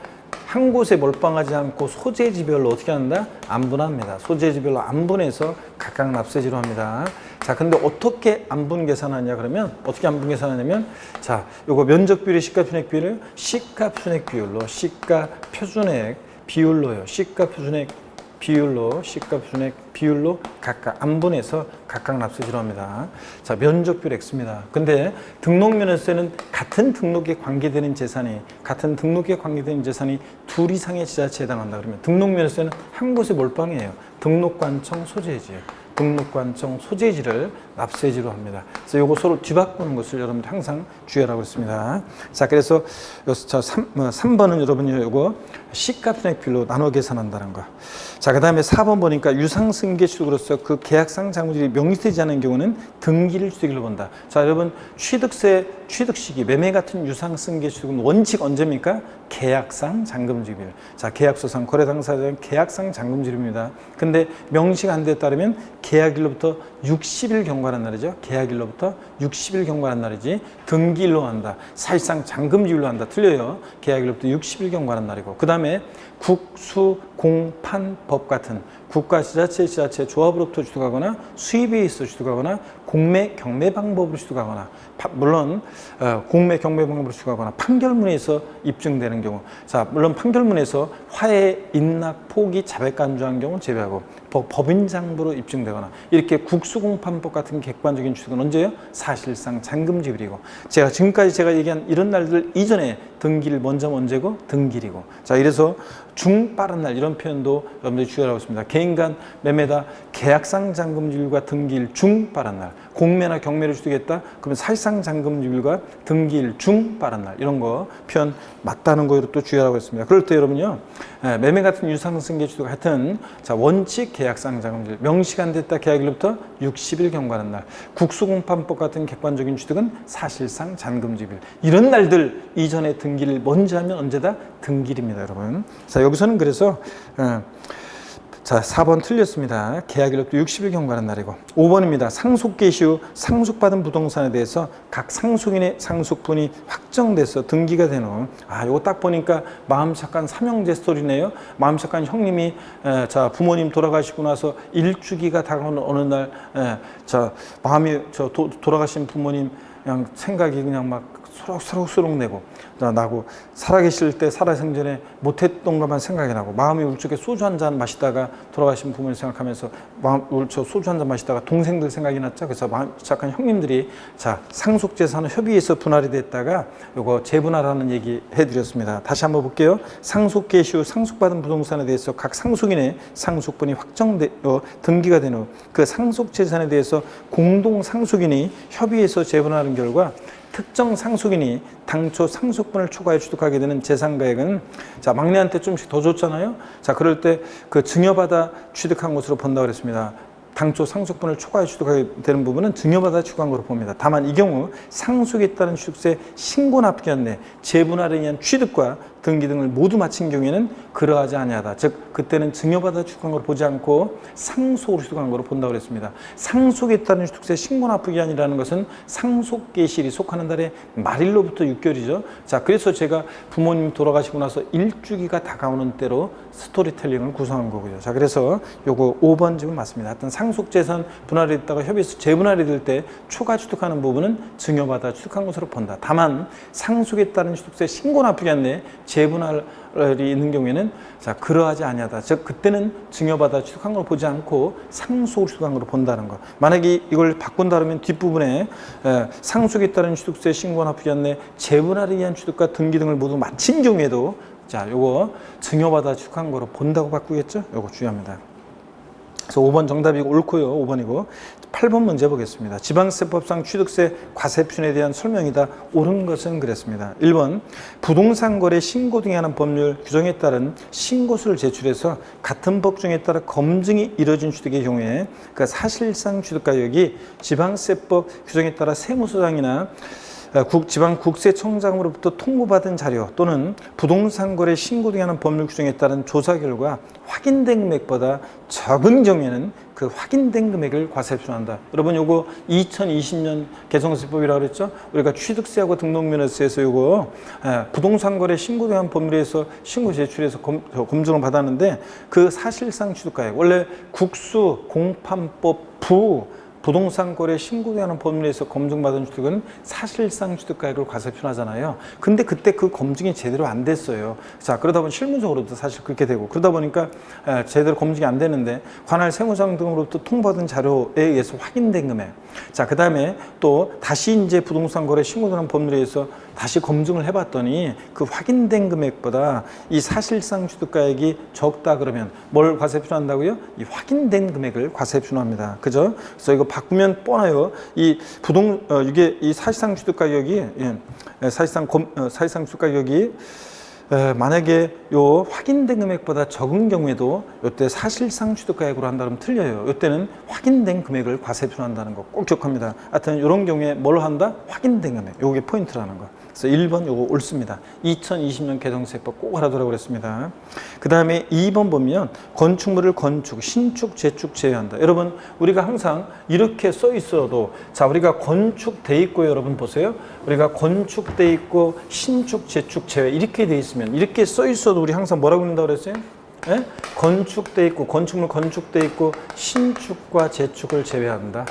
한 곳에 몰빵하지 않고 소재지별로 어떻게 한다? 안분합니다. 소재지별로 안분해서 각각 납세지로 합니다. 자, 근데 어떻게 안분 계산하냐 그러면 어떻게 안분 계산하냐면 자, 요거 면적 비율의 시가 표준액 비율을 시가 표준액 비율로요. 시가 표준액 비율로 각각 안분해서 각각 납세지로 합니다. 자, 면적 비율 X입니다. 근데 등록면허세는 같은 등록에 관계되는 재산이 둘 이상의 지자체에 해당한다 그러면 등록면허세는 한 곳에 몰빵이에요. 등록관청 소재지를 납세지로 합니다. 그래서 요거 서로 뒤바꾸는 것을 여러분들 항상 주의하라고 했습니다. 자, 그래서 3번은 여러분이 요거 시가분액비로 나눠 계산한다는 거. 자, 그 다음에 4번 보니까 유상승계취득으로서 그 계약상 장부질이 명시되지 않은 경우는 등기를 취득일로 본다. 자, 여러분 취득세 취득 시기 매매 같은 유상승계취득은 원칙 언제입니까? 계약상 잔금지일. 자, 계약서상 거래 당사자에 대한 계약상 잔금지일입니다. 근데 명시가 안 됐다 따르면 계약일로부터 60일 경과한 날이죠. 계약일로부터 60일 경과한 날이지 등기일로 한다. 사실상 잔금지일로 한다. 틀려요. 계약일로부터 60일 경과한 날이고. 그 다음에 국수, 공, 판, 법 같은 국가, 지자체, 조합으로부터 취득하거나 수입에 의해서 취득하거나 공매, 경매 방법으로 취득하거나 물론 공매, 경매 방법으로 취득하거나 판결문에서 입증되는 경우, 자 물론 판결문에서 화해, 인락, 포기, 자백 간주한 경우는 제외하고 법인장부로 입증되거나 이렇게 국수공판법 같은 객관적인 취득은 언제요? 사실상 잔금지일이고 제가 지금까지 제가 얘기한 이런 날들 이전에 등기일 먼저 언제고? 등기일이고. 자, 이래서 중빠른 날 이런 표현도 여러분들이 주의하라고 했습니다. 개인 간 매매다 계약상 잔금지일과 등기일 중빠른 날. 공매나 경매를 취득했다 그러면 사실상 잔금지일과 등기일 중빠른 날 이런 거 표현 맞다는 거로 또 주의하라고 했습니다. 그럴 때 여러분요 매매 같은 유상승계 취득 하여튼 자 원칙 계약상 잔금지일 명시가 안 됐다 계약일로부터 60일 경과하는 날 국수공판법 같은 객관적인 취득은 사실상 잔금지일 이런 날들 이전에 등기를 먼저 하면 언제다? 등기일입니다, 여러분. 자, 여기서는 그래서 자, 4번 틀렸습니다. 계약일로부터 60일 경과하는 날이고 5번입니다. 상속 개시 후 상속받은 부동산에 대해서 각 상속인의 상속분이 확정돼서 등기가 된 후 요거 딱 보니까 마음 착한 삼형제 스토리네요. 마음 착한 형님이 자 부모님 돌아가시고 나서 일주기가 다가오는 어느 날 자 마음이 돌아가신 부모님 그냥 생각이 그냥 막 소록소록 나고 살아계실 때 살아생전에 못했던 것만 생각이 나고 마음이 울적해 소주 한 잔 마시다가 돌아가신 부모님 생각하면서 소주 한 잔 마시다가 동생들 생각이 났죠. 그래서 마음 착한 형님들이 자 상속재산은 협의해서 분할이 됐다가 요거 재분할하는 얘기 해드렸습니다. 다시 한번 볼게요. 상속 개시 후 상속받은 부동산에 대해서 각 상속인의 상속분이 확정되어 등기가 된 후 그 상속재산에 대해서 공동 상속인이 협의해서 재분할하는 결과 특정 상속인이 당초 상속분을 초과해 취득하게 되는 재산가액은 자 막내한테 좀씩 더 줬잖아요. 자 그럴 때 그 증여받아 취득한 것으로 본다고 그랬습니다. 당초 상속분을 초과해 취득하게 되는 부분은 증여받아 취득한 것으로 봅니다. 다만 이 경우 상속에 따른 취득세 신고 납부기 전에 재분할에 의한 취득과 등기 등을 모두 마친 경우에는 그러하지 아니하다. 즉 그때는 증여받아 취득한 것으로 보지 않고 상속으로 취득한 것으로 본다고 그랬습니다. 상속에 따른 취득세 신고 납부 기한이라는 것은 상속 개시일이 속하는 달의 말일로부터 6개월이죠. 자 그래서 제가 부모님 돌아가시고 나서 일주기가 다가오는 때로 스토리텔링을 구성한 거고요. 자 그래서 요거 5번 지금 맞습니다. 하여튼 상속재산 분할이 됐다가 협의해서 재분할이 될 때 초과 취득하는 부분은 증여받아 취득한 것으로 본다. 다만 상속에 따른 취득세 신고 납부 기한 내에 재분할이 있는 경우에는 자 그러하지 아니하다. 즉 그때는 증여받아 취득한 걸 보지 않고 상속을 취득한 걸로 본다는 거. 만약에 이걸 바꾼다 그러면 뒷부분에 상속에 따른 취득세 신고 납부 기한 내 재분할에 의한 취득과 등기 등을 모두 마친 경우에도 자 요거 증여받아 취득한 거로 본다고 바꾸겠죠? 요거 주의합니다. 그래서 5번 정답이 옳고요. 5번이고 8번 문제 보겠습니다. 지방세법상 취득세 과세표준에 대한 설명이다. 옳은 것은 그랬습니다. 1번 부동산 거래 신고 등에 관한 법률 규정에 따른 신고서를 제출해서 같은 법정에 따라 검증이 이뤄진 취득의 경우에 그 사실상 취득가격이 지방세법 규정에 따라 세무서장이나 지방국세청장으로부터 통보받은 자료 또는 부동산 거래 신고 등에 관한 법률 규정에 따른 조사 결과 확인된 금액보다 적은 경우에는 그 확인된 금액을 과세표준한다. 여러분 요거 2020년 개정세법이라고 그랬죠? 우리가 취득세하고 등록면허세에서 요거 부동산 거래 신고 등에 관한 법률에서 신고 제출해서 검증을 받았는데 그 사실상 취득가액 원래 국수 공판법 부동산 거래 신고에 하는 법률에서 검증받은 취득은 사실상 취득가액을 과세표준하잖아요. 근데 그때 그 검증이 제대로 안 됐어요. 자 그러다 보니 실무적으로도 사실 그렇게 되고 그러다 보니까 제대로 검증이 안 되는데 관할 세무장 등으로부터 통보받은 자료에 의해서 확인된 금액. 자 그 다음에 또 다시 이제 부동산 거래 신고에 하는 법률에 의해서 다시 검증을 해봤더니 그 확인된 금액보다 이 사실상 취득가액이 적다 그러면 뭘 과세 표준한다고요? 이 확인된 금액을 과세 표준합니다. 그죠? 그래서 이거 바꾸면 뻔해요. 이 이게 이 사실상 취득가격이 사실상 취득가격이 만약에 요 확인된 금액보다 적은 경우에도 요때 사실상 취득가액으로 한다면 틀려요. 요때는 확인된 금액을 과세 표준한다는 거 꼭 기억합니다. 하여튼 이런 경우에 뭘 한다? 확인된 금액. 요게 포인트라는 거. 그래서 1번 요거 옳습니다. 2020년 개정세법 꼭 알아두라고 그랬습니다. 그 다음에 2번 보면 건축물을 건축, 신축, 재축 제외한다. 여러분 우리가 항상 이렇게 써 있어도 자 우리가 건축돼 있고 여러분 보세요. 우리가 건축돼 있고 신축, 재축 제외 이렇게 돼 있으면 이렇게 써 있어도 우리 항상 뭐라고 읽는다고 그랬어요? 예? 건축돼 있고 건축물 건축돼 있고 신축과 재축을 제외한다.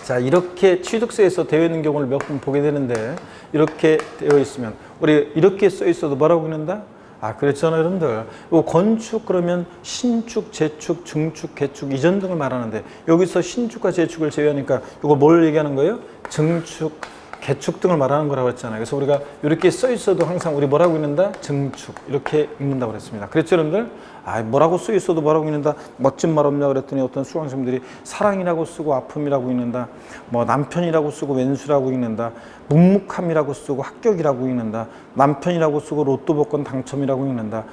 자 이렇게 취득세에서 되어 있는 경우를 몇 번 보게 되는데 이렇게 되어 있으면 우리 이렇게 써 있어도 뭐라고 읽는다? 아 그렇잖아요 여러분들. 요 건축 그러면 신축, 재축, 증축, 개축, 이전 등을 말하는데 여기서 신축과 재축을 제외하니까 이거 뭘 얘기하는 거예요? 증축, 개축 등을 말하는 거라고 했잖아요. 그래서 우리가 이렇게 써 있어도 항상 우리 뭐라고 읽는다? 증축 이렇게 읽는다고 그랬습니다. 그랬죠 여러분들? 아 뭐라고 써 있어도 뭐라고 읽는다? 멋진 말 없냐 그랬더니 어떤 수강생들이 사랑이라고 쓰고 아픔이라고 읽는다. 뭐 남편이라고 쓰고 왼수라고 읽는다. 묵묵함이라고 쓰고 합격이라고 읽는다. 남편이라고 쓰고 로또 복권 당첨이라고 읽는다.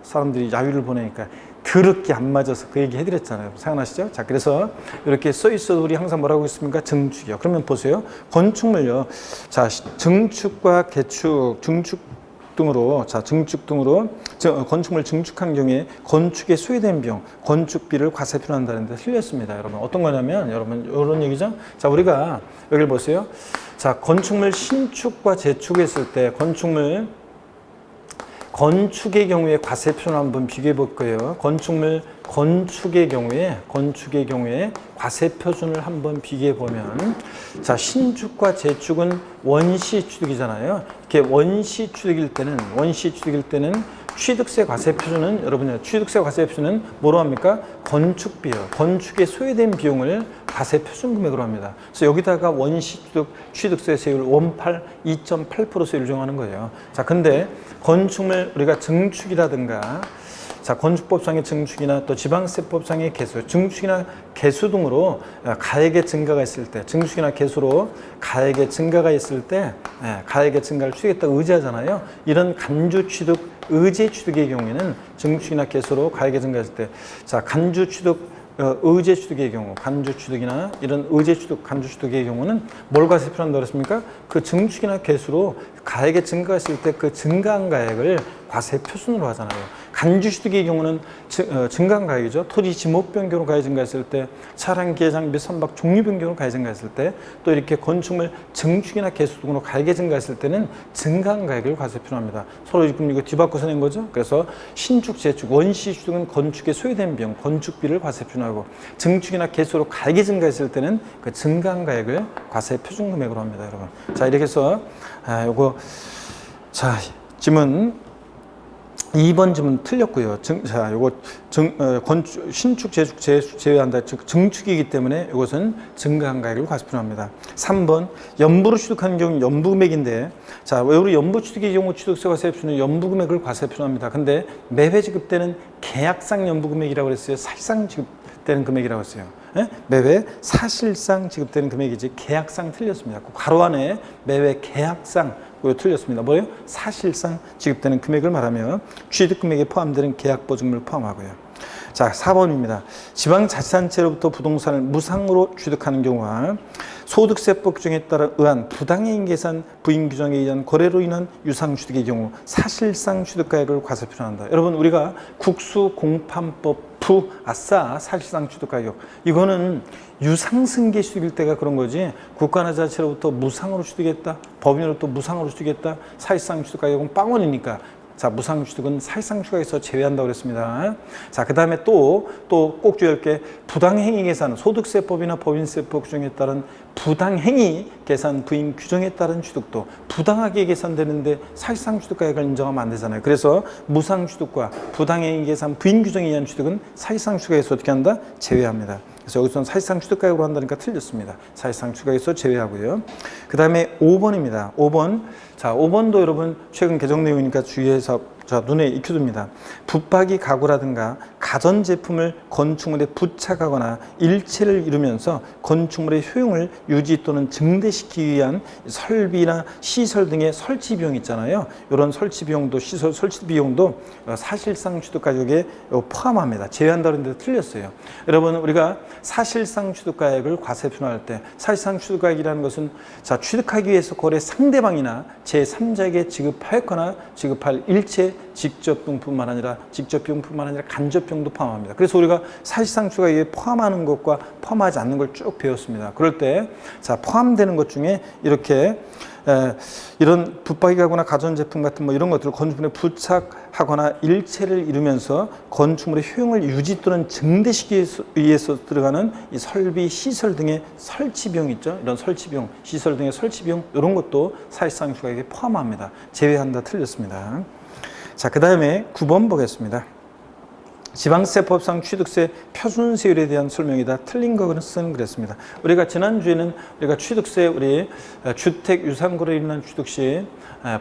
사람들이 야유를 보내니까 그렇게 안 맞아서 그 얘기 해드렸잖아요. 생각나시죠? 자, 그래서 이렇게 써 있어도 우리 항상 뭐라고 있습니까? 증축이요. 그러면 보세요. 건축물요. 자, 증축과 개축, 증축 등으로, 자, 증축 등으로 건축물 증축한 경우에 건축에 소요된 비용, 건축비를 과세 표준한다는데 틀렸습니다. 여러분, 어떤 거냐면, 여러분, 이런 얘기죠? 자, 우리가 여기를 보세요. 자, 건축물 신축과 재축했을 때 건축의 경우에 과세 표준 한번 비교해 볼 거예요. 건축물 건축의 경우에 과세 표준을 한번 비교해 보면 자 신축과 재축은 원시 취득이잖아요. 이렇게 원시 취득일 때는 취득세 과세 표준은 여러분 취득세 과세 표준은 뭐로 합니까? 건축비요. 건축에 소요된 비용을 과세 표준 금액으로 합니다. 그래서 여기다가 원시 취득세 세율 2.8% 세율을 적용하는 거예요. 자, 근데 건축물 우리가 증축이라든가 자, 건축법상의 증축이나 또 지방세법상의 개수, 증축이나 개수 등으로 가액의 증가가 있을 때, 증축이나 개수로 가액의 증가가 있을 때, 가액의 증가를 취득했다 의지하잖아요. 이런 간주 취득, 의제 취득의 경우에는 증축이나 개수로 가액의 증가했을 때, 자, 간주 취득, 의제 취득의 경우, 간주 취득이나 이런 의제 취득, 간주 취득의 경우는 뭘 과세 표준한다고 그랬습니까? 그 증축이나 개수로 가액의 증가가 있을 때 그 증가한 가액을 과세 표준으로 하잖아요. 간주 취득의 경우는 증가한 가액이죠. 토지 지목 변경으로 가액 증가했을 때, 차량 기회장 및 선박 종류 변경으로 가액 증가했을 때, 또 이렇게 건축물 증축이나 개수 등으로 가액이 증가했을 때는 증가한 가액을 과세 표준합니다. 서로 지금 이거 뒤바꿔서 낸 거죠. 그래서 신축, 재축, 원시 취득은 건축에 소요된 비용, 건축비를 과세 표준하고 증축이나 개수로 가액이 증가했을 때는 그 증가한 가액을 과세 표준 금액으로 합니다, 여러분. 자, 이렇게 해서 요거 자 지문 2번 지문 틀렸고요. 자, 요거 신축, 재축, 제외한다. 즉 증축이기 때문에 이것은 증가한 가액을 과세 표준합니다. 3번 연부로 취득하는 경우 연부금액인데, 자, 왜 우리 연부 취득의 경우 취득세 과세 표준은 연부금액을 과세 표준합니다. 근데 매회 지급 때는 계약상 연부금액이라고 그랬어요. 사실상 지급되는 금액이라고 했어요. 예? 매회 사실상 지급되는 금액이지 계약상 틀렸습니다. 괄호 안에 매회 계약상 이거 틀렸습니다. 뭐예요? 사실상 지급되는 금액을 말하며 취득금액에 포함되는 계약보증금을 포함하고요. 자, 4번입니다. 지방자치단체로부터 부동산을 무상으로 취득하는 경우와 소득세법 규정에 따라 의한 부당해인 계산 부인 규정에 의한 거래로 인한 유상취득의 경우 사실상 취득가액을 과세 표준한다. 여러분 우리가 국수공판법 아싸 사실상 취득가격 이거는 유상승계 취득일 때가 그런 거지 국가나 자치로부터 무상으로 취득했다 법인으로부터 무상으로 취득했다 사실상 취득가격은 빵원이니까 자 무상 취득은 사실상 취득에서 제외한다고 그랬습니다. 자 그 다음에 또 꼭 주의할 게 부당행위 계산 소득세법이나 법인세법 규정에 따른 부당행위 계산 부인 규정에 따른 취득도 부당하게 계산되는데 사실상 취득가액을 인정하면 안 되잖아요. 그래서 무상 취득과 부당행위 계산 부인 규정에 의한 취득은 사실상 취득에서 어떻게 한다? 제외합니다. 그래서 여기서는 사실상 취득가액으로 한다니까 틀렸습니다. 사실상 취득가액에서 제외하고요. 그 다음에 5번입니다. 5번. 자, 5번도 여러분 최근 개정 내용이니까 주의해서 자, 눈에 익혀둡니다. 붙박이 가구라든가 가전제품을 건축물에 부착하거나 일체를 이루면서 건축물의 효용을 유지 또는 증대시키기 위한 설비나 시설 등의 설치 비용 있잖아요. 이런 설치 비용도 시설 설치 비용도 사실상 취득가격에 포함합니다. 제외한다는 데 틀렸어요. 여러분 우리가 사실상 취득가액을 과세표현할 때 사실상 취득가액이라는 것은 자, 취득하기 위해서 거래 상대방이나 제3자에게 지급하였거나 지급할 일체 직접 비용뿐만 아니라 간접 비용도 포함합니다. 그래서 우리가 사실상 취득가액에 포함하는 것과 포함하지 않는 걸 쭉 배웠습니다. 그럴 때 자, 포함되는 것 중에 이렇게 이런 붙박이 가구나 가전제품 같은 뭐 이런 것들을 건축물에 부착하거나 일체를 이루면서 건축물의 효용을 유지 또는 증대시키기 위해서 들어가는 이 설비, 시설 등의 설치 비용 있죠. 이런 설치 비용, 시설 등의 설치 비용 이런 것도 사실상 취득가액에 포함합니다. 제외한다 틀렸습니다. 자, 그 다음에 9번 보겠습니다. 지방세법상 취득세 표준세율에 대한 설명이다. 틀린 것은 그랬습니다. 우리가 지난주에는 우리가 취득세, 우리 주택 유상거래로 인한 취득 시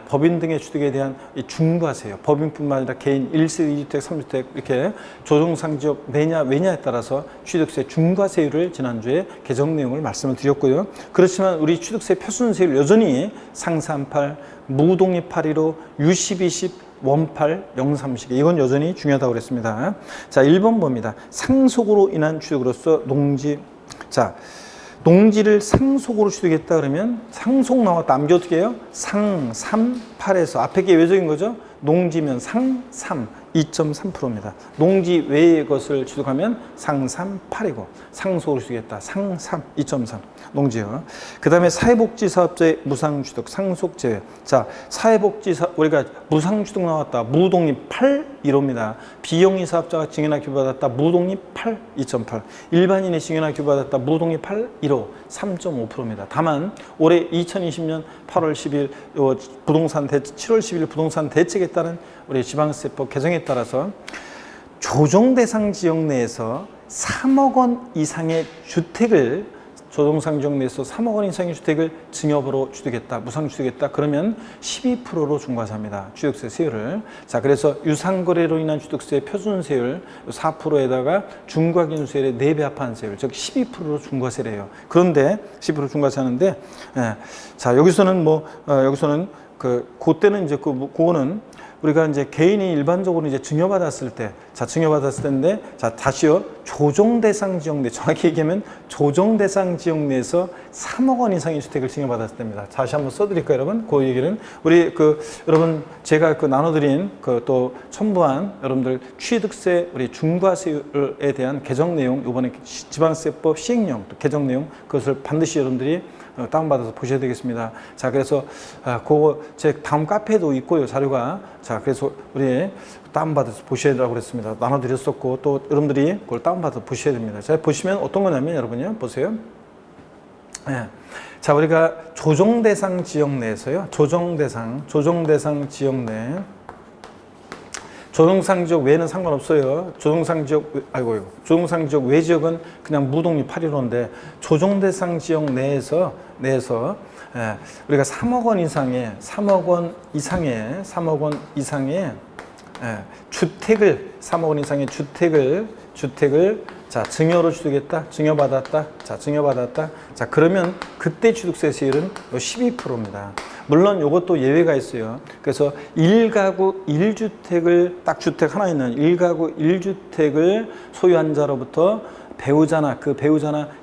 법인 등의 취득에 대한 이 중과세요. 법인뿐만 아니라 개인 1세, 2주택, 3주택 이렇게 조정상지역 내냐 외냐에 따라서 취득세 중과세율을 지난주에 개정 내용을 말씀을 드렸고요. 그렇지만 우리 취득세 표준세율 여전히 상삼팔, 무독립 815, 유십 20, 원팔, 030 이건 여전히 중요하다고 그랬습니다. 자, 1번 봅니다. 상속으로 인한 취득으로서 농지. 자, 농지를 상속으로 취득했다 그러면 상속 나왔다. 암기 어떻게 해요? 상, 3, 8에서 앞에 게 외적인 거죠? 농지면 상, 3, 2.3%입니다. 농지 외의 것을 취득하면 상, 3, 8이고 상속으로 취득했다. 상, 3, 2.3 농지요. 그 다음에 사회복지사업자의 무상취득, 상속제외. 자, 사회복지사 우리가 무상취득 나왔다. 무독립 8, 1호입니다. 비영리 사업자가 증여나 기부받았다. 무독립 8, 2.8. 일반인이 증여나 기부받았다. 무독립 8, 1호, 3.5%입니다. 다만 올해 2020년 8월 10일 부동산 7월 10일 부동산 대책에 따른 우리 지방세법 개정에 따라서 조정 대상 지역 내에서 3억 원 이상의 주택을 조정상 지역 내에서 3억 원 이상의 주택을 증여부로 취득했다, 무상 취득했다. 그러면 12%로 중과세합니다. 취득세 세율을. 자, 그래서 유상거래로 인한 취득세 표준세율 4%에다가 중과기준세율의 4배 합한 세율, 즉 12%로 중과세래요. 그런데 12% 중과세하는데, 자, 여기서는 여기서는 그때는 이제 그거는 우리가 이제 개인이 일반적으로 이제 증여받았을 때, 자, 증여받았을 때인데, 자, 다시요. 조정대상 지역 내, 정확히 얘기하면 조정대상 지역 내에서 3억 원 이상의 주택을 증여받았을 때입니다. 다시 한번 써드릴까요, 여러분? 그 얘기는. 우리 여러분, 제가 나눠드린 또 첨부한 여러분들 취득세, 우리 중과세율에 대한 개정 내용, 이번에 지방세법 시행령 개정 내용, 그것을 반드시 여러분들이 다운받아서 보셔야 되겠습니다. 자, 그래서 그거 제 다음 카페에도 있고요, 자료가. 자, 그래서 우리 다운받아서 보셔야 되라고 그랬습니다. 나눠드렸었고 또 여러분들이 그걸 다운받아서 보셔야 됩니다. 자, 보시면 어떤 거냐면 여러분요, 보세요. 자, 우리가 조정대상 지역 내에서요, 조정대상 지역 내, 조정상 지역 외에는 상관없어요. 조정상 지역 외 지역은 그냥 무독립 8.15인데 조정대상 지역 내에서 우리가 3억 원 이상의 주택을 3억 원 이상의 주택을 자, 증여로 취득했다, 증여받았다. 자, 그러면 그때 취득세 세율은 12%입니다. 물론 이것도 예외가 있어요. 그래서 1가구 1주택을 딱 주택 하나 있는 1가구 1주택을 소유한 자로부터 배우자나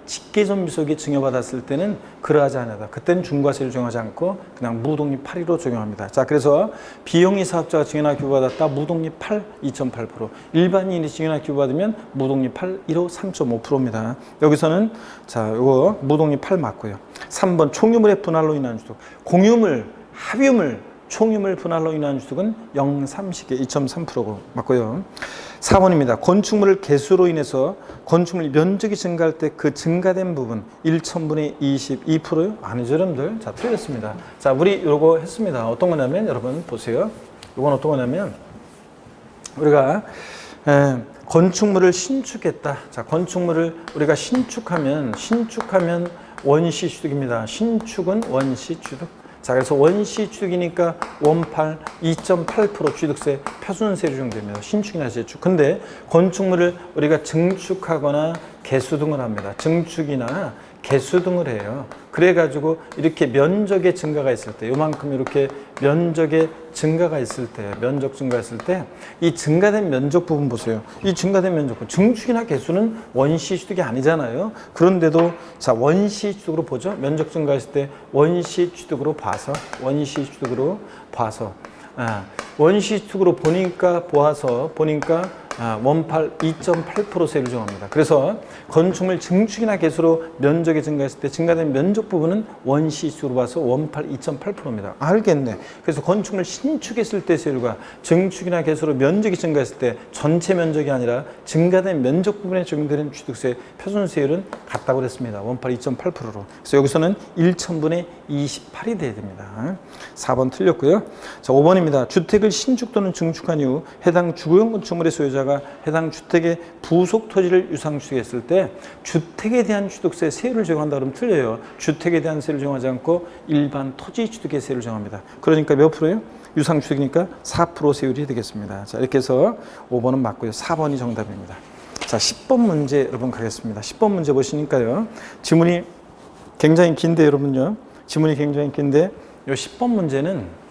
직계존비속이 증여받았을 때는 그러하지 않아다. 그때는 중과세를 적용하지 않고 그냥 무독립 8.15 적용합니다. 자, 그래서 비영리 사업자가 증여나 기부받았다. 무독립 8, 2.8%. 일반인이 증여나 기부받으면 무독립 8, 1호 3.5%입니다. 여기서는 자, 이거 무독립 8 맞고요. 3번 총유물의 분할로 인한 주택. 공유물, 합유물, 총유물 분할로 인한 주택은 0.30에 2.3%고 맞고요. 4번입니다. 건축물을 개수로 인해서 건축물 면적이 증가할 때 그 증가된 부분 1,000분의 22%요? 아니죠, 여러분들. 자, 틀렸습니다. 자, 우리 이거 했습니다. 어떤 거냐면 여러분 보세요. 이건 어떤 거냐면 우리가 건축물을 신축했다. 자, 건축물을 우리가 신축하면 원시 취득입니다. 신축은 원시 취득. 자, 그래서 원시 취득이니까 원팔 2.8% 취득세 표준세율이 적용됩니다. 신축이나 재축. 근데 건축물을 우리가 증축하거나 개수 등을 합니다. 증축이나 개수 등을 해요. 그래가지고 이렇게 면적의 증가가 있을 때, 요만큼 이렇게 면적의 증가가 있을 때, 면적 증가했을 때, 이 증가된 면적 부분 보세요. 이 증가된 면적, 증축이나 개수는 원시 취득이 아니잖아요. 그런데도 자, 원시 취득으로 보죠. 면적 증가했을 때 원시 취득으로 봐서, 원시 취득으로 봐서, 원시 취득으로 보니까 원팔 2.8% 세율을 정합니다. 그래서 건축물 증축이나 개수로 면적이 증가했을 때 증가된 면적 부분은 원시 취득으로 봐서 원팔 2.8%입니다. 알겠네. 그래서 건축물 신축했을 때 세율과 증축이나 개수로 면적이 증가했을 때 전체 면적이 아니라 증가된 면적 부분에 적용되는 취득세 표준세율은 같다고 그랬습니다. 원팔 2.8%로. 그래서 여기서는 1,000분의 28이 돼야 됩니다. 4번 틀렸고요. 자, 5번입니다. 주택을 신축 또는 증축한 이후 해당 주거용 건축물의 소유자가 해당 주택의 부속 토지를 유상취득했을 때 주택에 대한 취득세 세율을 적용한다 그러면 틀려요. 주택에 대한 세율을 적용하지 않고 일반 토지 취득의 세율을 정합니다. 그러니까 몇 프로예요? 유상취득이니까 4% 세율이 되겠습니다. 자, 이렇게 해서 5번은 맞고요. 4번이 정답입니다. 자, 10번 문제 여러분 가겠습니다. 10번 문제 보시니까요. 지문이 굉장히 긴데 여러분요. 지문이 굉장히 긴데 이 10번 문제는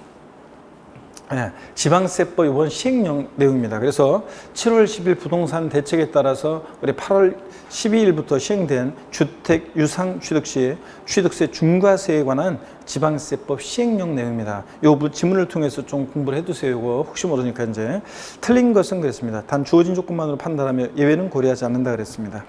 지방세법 이번 시행령 내용입니다. 그래서 7월 10일 부동산 대책에 따라서 우리 8월 12일부터 시행된 주택 유상 취득 시 취득세 중과세에 관한 지방세법 시행령 내용입니다. 이 지문을 통해서 좀 공부를 해두세요. 이거 혹시 모르니까 이제 틀린 것은 그랬습니다. 단 주어진 조건만으로 판단하며 예외는 고려하지 않는다 그랬습니다.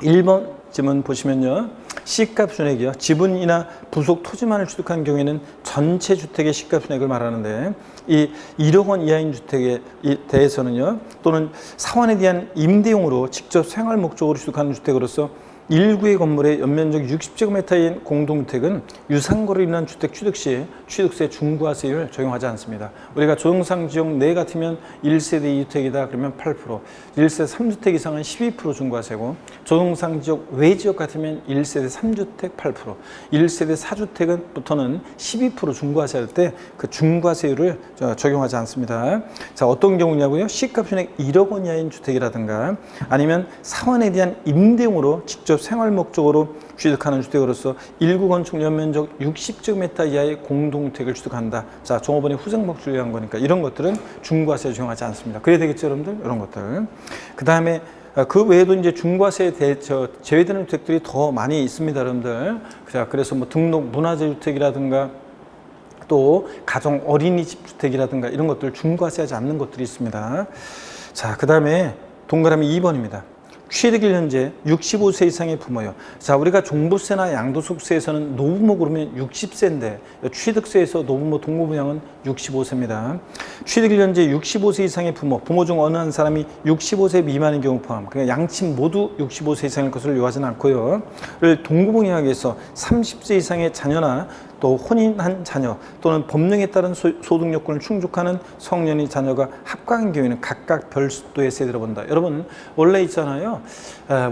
1번 지문 보시면요. 시가 순액이요. 지분이나 부속 토지만을 취득한 경우에는 전체 주택의 시가 순액을 말하는데 이 1억 원 이하인 주택에 대해서는요. 또는 사원에 대한 임대용으로 직접 생활 목적으로 취득하는 주택으로서 1구의 건물의 연면적 60제곱미터인 공동주택은 유상거래로 인한 주택 취득 시 취득세 중과세율 적용하지 않습니다. 우리가 조정상 지역 내 같으면 1세대 2주택이다 그러면 8%, 1세대 3주택 이상은 12% 중과세고 조정상 지역 외 지역 같으면 1세대 3주택 8%, 1세대 4주택부터는 12% 중과세할 때 그 중과세율을 적용하지 않습니다. 자, 어떤 경우냐고요? 시가순액 1억 원 이하인 주택이라든가 아니면 사원에 대한 임대용으로 직접 생활 목적으로 취득하는 주택으로서 1구 건축 연면적 60제곱미터 이하의 공동주택을 취득한다. 자, 종업원의 후생목 주의한 거니까 이런 것들은 중과세 적용하지 않습니다. 그래야 되겠죠, 여러분들? 이런 것들. 그 다음에 그 외에도 이제 중과세에 제외되는 주택들이 더 많이 있습니다, 여러분들. 자, 그래서 뭐 등록 문화재 주택이라든가 또 가정 어린이집 주택이라든가 이런 것들 중과세하지 않는 것들이 있습니다. 자, 그 다음에 동그라미 2번입니다. 취득일 현재 65세 이상의 부모요. 자, 우리가 종부세나 양도소득세에서는 노부모 그러면 60세인데 취득세에서 노부모 동거부양은 65세입니다. 취득일 현재 65세 이상의 부모 중 어느 한 사람이 65세 미만인 경우 포함, 그러니까 양친 모두 65세 이상일 것을 요하지는 않고요. 를 동거부양하기 위해서 30세 이상의 자녀나 또 혼인한 자녀 또는 법령에 따른 소득 요건을 충족하는 성년이 자녀가 합강한 경우에는 각각 별도의 세대로 본다. 여러분 원래 있잖아요.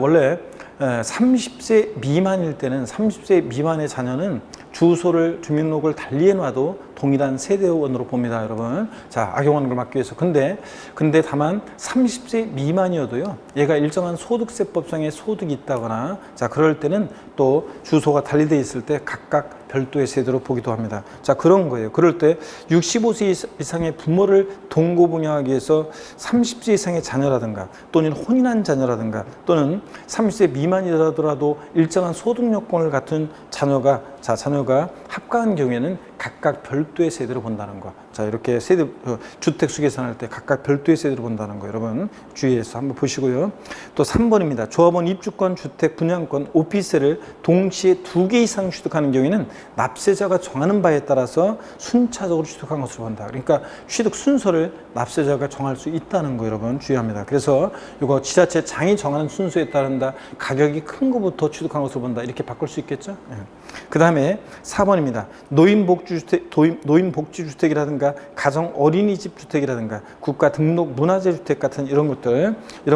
원래 30세 미만일 때는 30세 미만의 자녀는 주소를 주민록을 달리해 놔도 동일한 세대원으로 봅니다, 여러분. 자, 악용하는 걸 막기 위해서. 근데 다만 30세 미만이어도요, 얘가 일정한 소득세법상의 소득이 있다거나, 자, 그럴 때는 또 주소가 달리돼 있을 때 각각 별도의 세대로 보기도 합니다. 자, 그런 거예요. 그럴 때 65세 이상의 부모를 동거부양하기 위해서 30세 이상의 자녀라든가 또는 혼인한 자녀라든가 또는 30세 미만이라더라도 일정한 소득 요건을 갖춘 자녀가 합가한 경우에는 각각 별도의 세대로 본다는 거. 자, 이렇게 세대 주택 수 계산할 때 각각 별도의 세대로 본다는 거 여러분 주의해서 한번 보시고요. 또 3번입니다. 조합원 입주권, 주택, 분양권, 오피스를 동시에 2개 이상 취득하는 경우에는 납세자가 정하는 바에 따라서 순차적으로 취득한 것으로 본다. 그러니까 취득 순서를 납세자가 정할 수 있다는 거 여러분 주의합니다. 그래서 이거 지자체 장이 정하는 순서에 따른다. 가격이 큰 것부터 취득한 것으로 본다. 이렇게 바꿀 수 있겠죠? 네. 그 다음에 4번입니다. 노인복지주택이라든가 가정 어린이집 주택이라든가 국가 등록 문화재 주택 같은 이런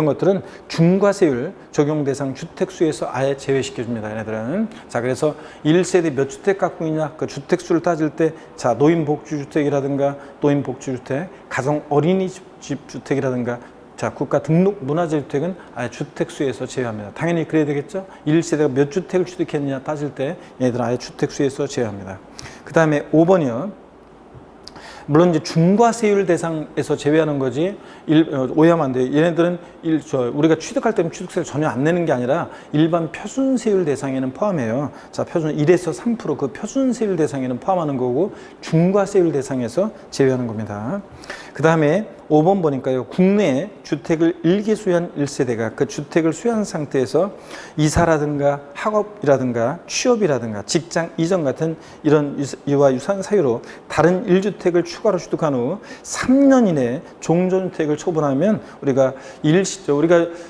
것들은 중과세율 적용 대상 주택수에서 아예 제외시켜줍니다. 얘네들은. 자, 그래서 1세대 몇 주택 갖고 있냐, 그 주택수를 따질 때, 자, 노인복지주택이라든가 노인복지주택, 가정 어린이집 주택이라든가 자, 국가 등록 문화재 주택은 아예 주택수에서 제외합니다. 당연히 그래야 되겠죠? 1세대가 몇 주택을 취득했느냐 따질 때 얘들은 아예 주택수에서 제외합니다. 그 다음에 5번이요. 물론 이제 중과세율 대상에서 제외하는 거지, 오해하면 안 돼요. 얘네들은 우리가 취득할 때는 취득세를 전혀 안 내는 게 아니라 일반 표준세율 대상에는 포함해요. 자, 표준 1에서 3% 그 표준세율 대상에는 포함하는 거고 중과세율 대상에서 제외하는 겁니다. 그 다음에 5번 보니까요. 국내에 주택을 일개 소유한 1세대가 그 주택을 소유한 상태에서 이사라든가 학업이라든가 취업이라든가 직장 이전 같은 이런 이와 유사한 사유로 다른 1주택을 추가로 취득한 후 3년 이내에 종전주택을 처분하면 우리가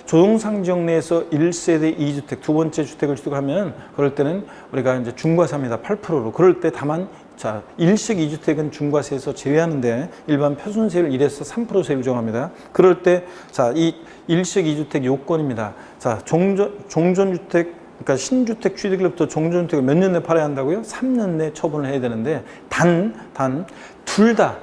조정상 지역 내에서 1세대 2주택 두 번째 주택을 취득하면 그럴 때는 우리가 이제 중과세입니다. 8%로. 그럴 때 다만 자, 일식 2주택은 중과세에서 제외하는데 일반 표준세율 1에서 3% 세율 정합니다. 그럴 때, 자, 이 일식 2주택 요건입니다. 자, 종전주택, 그러니까 신주택 취득일부터 종전주택을 몇 년 내에 팔아야 한다고요? 3년 내에 처분을 해야 되는데, 둘 다,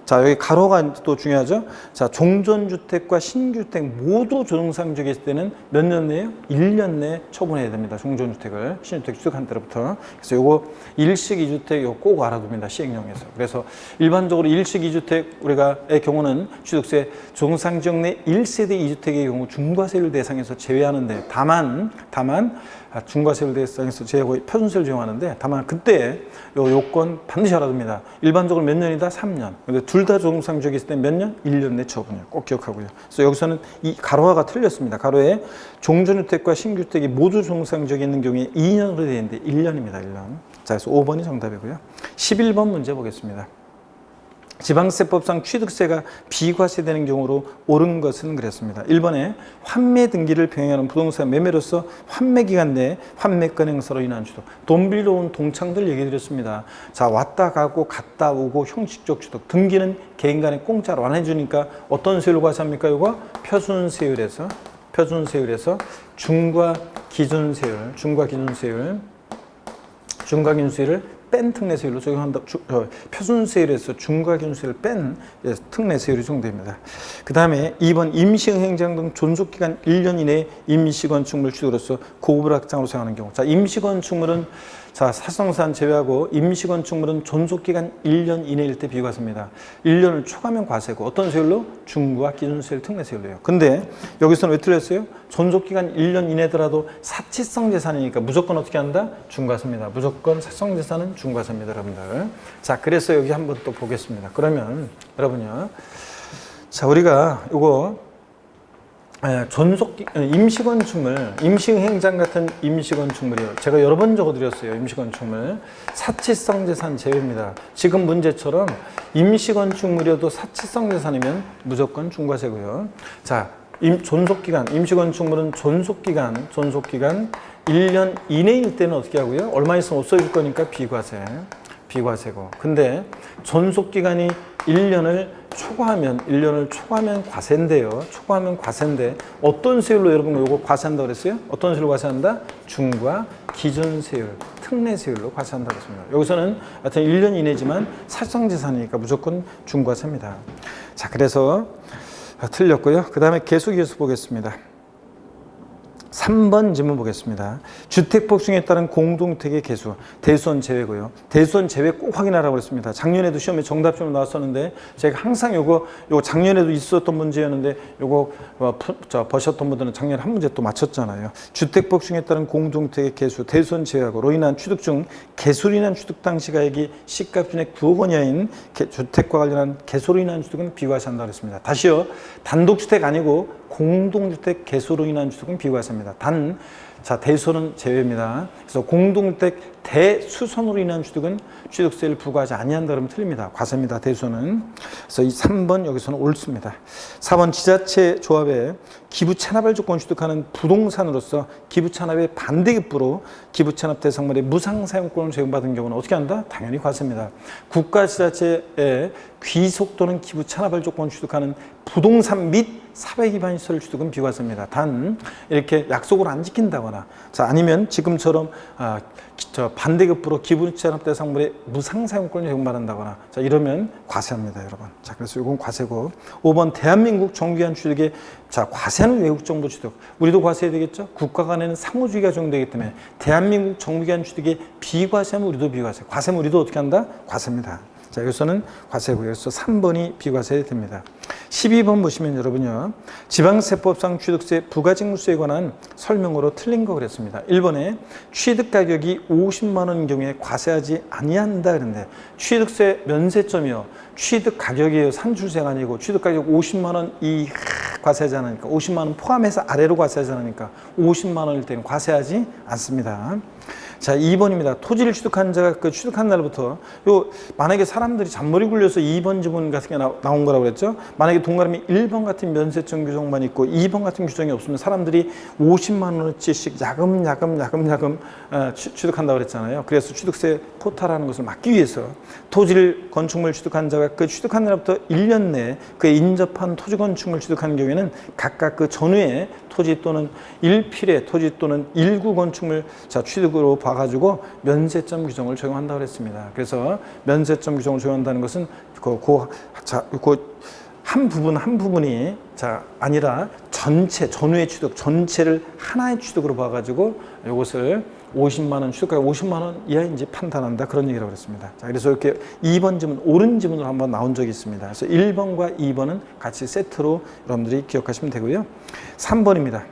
자, 여기 가로가 또 중요하죠? 자, 종전주택과 신주택 모두 조정상 지역에 있을 때는 몇 년 내에요? 1년 내에 처분해야 됩니다. 종전주택을. 신주택 취득한 때로부터. 그래서 요거 일식 2주택 요거 꼭 알아둡니다. 시행령에서. 그래서 일반적으로 일식 2주택 우리가의 경우는 취득세 조정상 지역 내 1세대 2주택의 경우 중과세율 대상에서 제외하는데 다만 중과세율 대상에서 제외하고 표준세를 적용하는데 다만 그때 요 요건 반드시 알아둡니다. 일반적으로 몇 년이다? 3년. 근데 둘 다 조정상 지역에 있을 때 몇 년? 1년 내 처분이에요. 꼭 기억하고요. 그래서 여기서는 이 가로화가 틀렸습니다. 가로에 종전주택과 신주택이 모두 조정상 지역에 있는 경우에 2년으로 되어 있는데 1년입니다. 1년. 자, 그래서 5번이 정답이고요. 11번 문제 보겠습니다. 지방세법상 취득세가 비과세되는 경우로 옳은 것은 그랬습니다. 1번에 환매 등기를 병행하는 부동산 매매로서 환매기간 내에 환매권 행사로 인한 취득. 돈 빌려 온 동창들 얘기 드렸습니다. 자, 왔다 가고 갔다 오고 형식적 취득. 등기는 개인 간에 공짜로 안 해주니까 어떤 세율로 과세합니까? 이거 표준세율에서 중과 기준세율을 뺀 특례세율로 적용한다. 표준세율에서 중과기준세율을 뺀 특례세율이 적용됩니다. 그 다음에 2번 임시행장 등 존속기간 1년 이내에 임시건축물 취득으로서 고불확장으로 사용하는 경우. 자, 임시건축물은 자, 사성산 제외하고 임시건축물은 존속기간 1년 이내일 때 비과세입니다. 1년을 초과하면 과세고 어떤 세율로? 중과 기준세율 특례세율로요. 근데 여기서는 왜 틀렸어요? 존속기간 1년 이내더라도 사치성 재산이니까 무조건 어떻게 한다? 중과세입니다. 무조건 사성재산은 중과세입니다, 여러분들. 자, 그래서 여기 한번 또 보겠습니다. 그러면 여러분요. 자, 우리가 이거 임시건축물, 임시행장 같은 임시건축물이요. 제가 여러 번 적어드렸어요. 임시건축물. 사치성 재산 제외입니다. 지금 문제처럼 임시건축물이어도 사치성 재산이면 무조건 중과세고요. 자, 존속기간, 임시건축물은 존속기간 1년 이내일 때는 어떻게 하고요? 얼마 있으면 없어질 거니까 비과세고. 근데 존속기간이 1년을 초과하면 과세인데요. 초과하면 과세인데 어떤 세율로 여러분 이거 과세한다고 그랬어요? 어떤 세율로 과세한다? 중과 기준세율, 특례세율로 과세한다고 했습니다. 여기서는 하여튼 1년 이내지만 사실상재산이니까 무조건 중과세입니다. 자, 그래서 틀렸고요. 그 다음에 계속해서 보겠습니다. 3번 질문 보겠습니다. 주택복층에 따른 공동택의 개수, 대수원 제외고요. 대수원 제외 꼭 확인하라고 그랬습니다. 작년에도 시험에 정답점으로 나왔었는데 제가 항상 요거 작년에도 있었던 문제였는데 요거 버셨던 분들은 작년에 한 문제 또 맞췄잖아요. 주택복층에 따른 공동택의 개수, 대수원 제외하고로 인한 취득 중 개수로 인한 취득 당시 가액이 시가 준액 9억 원 이하인 주택과 관련한 개수로 인한 취득은 비과세한다고 했습니다. 다시요. 단독주택 아니고 공동주택 개수로 인한 취득은 비과세입니다. 자, 대수는 제외입니다. 그래서 공동주택 대수선으로 인한 취득은 취득세를 부과하지 아니한다 그러면 틀립니다. 과세입니다. 대수는. 그래서 이 3번 여기서는 옳습니다. 4번 지자체 조합에 기부 체납을 조건 취득하는 부동산으로서 기부 체납의 반대급부로 기부 체납 대상물의 무상 사용권을 제공받은 경우는 어떻게 한다? 당연히 과세입니다. 국가 지자체에 귀속 또는 기부 체납을 조건 취득하는 부동산 및 사회 기반 시설 취득은 비과세입니다. 단 이렇게 약속을 안 지킨다거나 자 아니면 지금처럼 반대급부로 기부 체납 대상물의 무상 사용권을 제공받는다거나 자 이러면 과세합니다, 여러분. 자 그래서 이건 과세고 5번 대한민국 정기한 취득에 자 과세는 외국 정보 취득 우리도 과세해야 되겠죠. 국가 간에는 상호주의가 적용되기 때문에 대한민국 정기한 취득에 비과세하면 우리도 비과세, 과세면 우리도 어떻게 한다? 과세입니다. 자, 여기서는 과세고요. 그래서 3번이 비과세 됩니다. 12번 보시면 여러분요. 지방세법상 취득세 부가징수에 관한 설명으로 틀린 거 그랬습니다. 1번에 취득 가격이 50만 원인 경우에 과세하지 아니한다 그랬는데 취득세 면세점이요. 취득 가격이에요. 산출세가 아니고 취득 가격 50만 원 이 과세하지 않으니까 50만 원 포함해서 아래로 과세하지 않으니까 50만 원일 때는 과세하지 않습니다. 자, 2번입니다. 토지를 취득한 자가 그 취득한 날부터 만약에 사람들이 잔머리 굴려서 2번 지문 같은 게 나온 거라고 그랬죠. 만약에 동그라미 1번 같은 면세점 규정만 있고 2번 같은 규정이 없으면 사람들이 50만 원어치씩 야금야금 취득한다고 그랬잖아요. 그래서 취득세 포탈하는 것을 막기 위해서 토지를 건축물 취득한 자가 그 취득한 날부터 1년 내에 그 인접한 토지 건축물 취득하는 경우에는 각각 그 전후에 토지 또는 1필의 토지 또는 1구 건축물 자 취득으로 봐가지고 면세점 규정을 적용한다고 그랬습니다. 그래서 면세점 규정을 적용한다는 것은 한 부분이 자 아니라 전체 전후의 취득 전체를 하나의 취득으로 봐가지고 이것을 50만 원 취득가격 50만 원 이하인지 판단한다 그런 얘기라고 그랬습니다. 자 그래서 이렇게 2번 지문 옳은 지문으로 한번 나온 적이 있습니다. 그래서 1번과 2번은 같이 세트로 여러분들이 기억하시면 되고요. 3번입니다.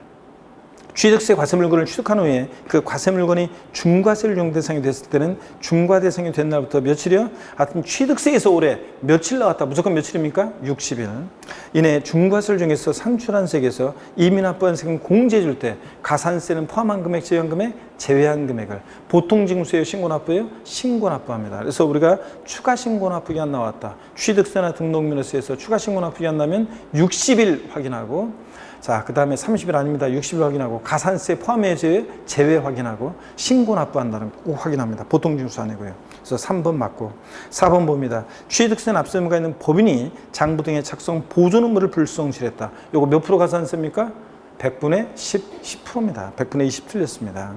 취득세 과세 물건을 취득한 후에 그 과세 물건이 중과세를 용 대상이 됐을 때는 중과 대상이 된 날부터 며칠이요? 하여튼 취득세에서 올해 며칠 나왔다. 무조건 며칠입니까? 60일. 이내 중과세를 정해서 산출한 세액에서 이미 납부한 세금 공제해 줄 때 가산세는 포함한 금액, 제외한 금액, 제외한 금액을 보통 징수예요? 신고 납부예요? 신고 납부합니다. 그래서 우리가 추가 신고 납부기한 나왔다. 취득세나 등록면허세에서 추가 신고 납부기한 나면 60일 확인하고 자, 그 다음에 30일 아닙니다. 60일 확인하고 가산세 포함해 제외 확인하고 신고 납부한다는 거 꼭 확인합니다. 보통 징수 아니고요. 그래서 3번 맞고 4번 봅니다. 취득세 납세 의무가 있는 법인이 장부 등의 작성 보존 의무를 불성실했다. 요거 몇 프로 가산세입니까? 100분의 10%입니다. 100분의 20 틀렸습니다.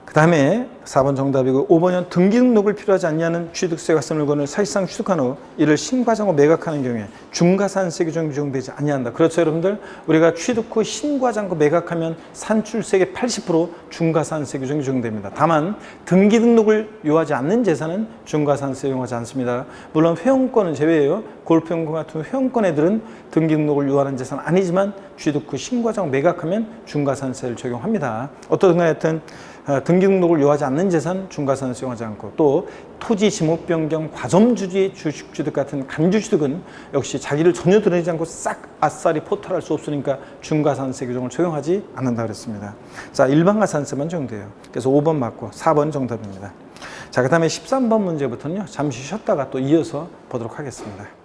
그 다음에 4번 정답이고 5번은 등기 등록을 필요하지 않냐는 취득세 과세 물건을 사실상 취득한 후 이를 신고하자고 매각하는 경우에 중과산세 규정이 적용되지 아니한다. 그렇죠, 여러분들? 우리가 취득 후 신고하지 않고 매각하면 산출세의 80% 중과산세 규정이 적용됩니다. 다만 등기 등록을 요하지 않는 재산은 중과산세 요하지 않습니다. 물론 회원권은 제외예요. 골프연금 같은 회원권 애들은 등기 등록을 요하는 재산 아니지만 취득 후 신고하지 않고 매각하면 중과산세를 적용합니다. 어떠든 간에 하여튼 등기 등록을 요하지 않는 재산 중과산세 적용하지 않고 또 토지 지목 변경 과점주지 주식 취득 같은 간주 취득은 역시 자기를 전혀 드러내지 않고 싹 아싸리 포탈할 수 없으니까 중과산세 규정을 적용하지 않는다 그랬습니다. 자, 일반 가산세만 적용돼요. 그래서 5번 맞고 4번 정답입니다. 자, 그 다음에 13번 문제부터는요 잠시 쉬었다가 또 이어서 보도록 하겠습니다.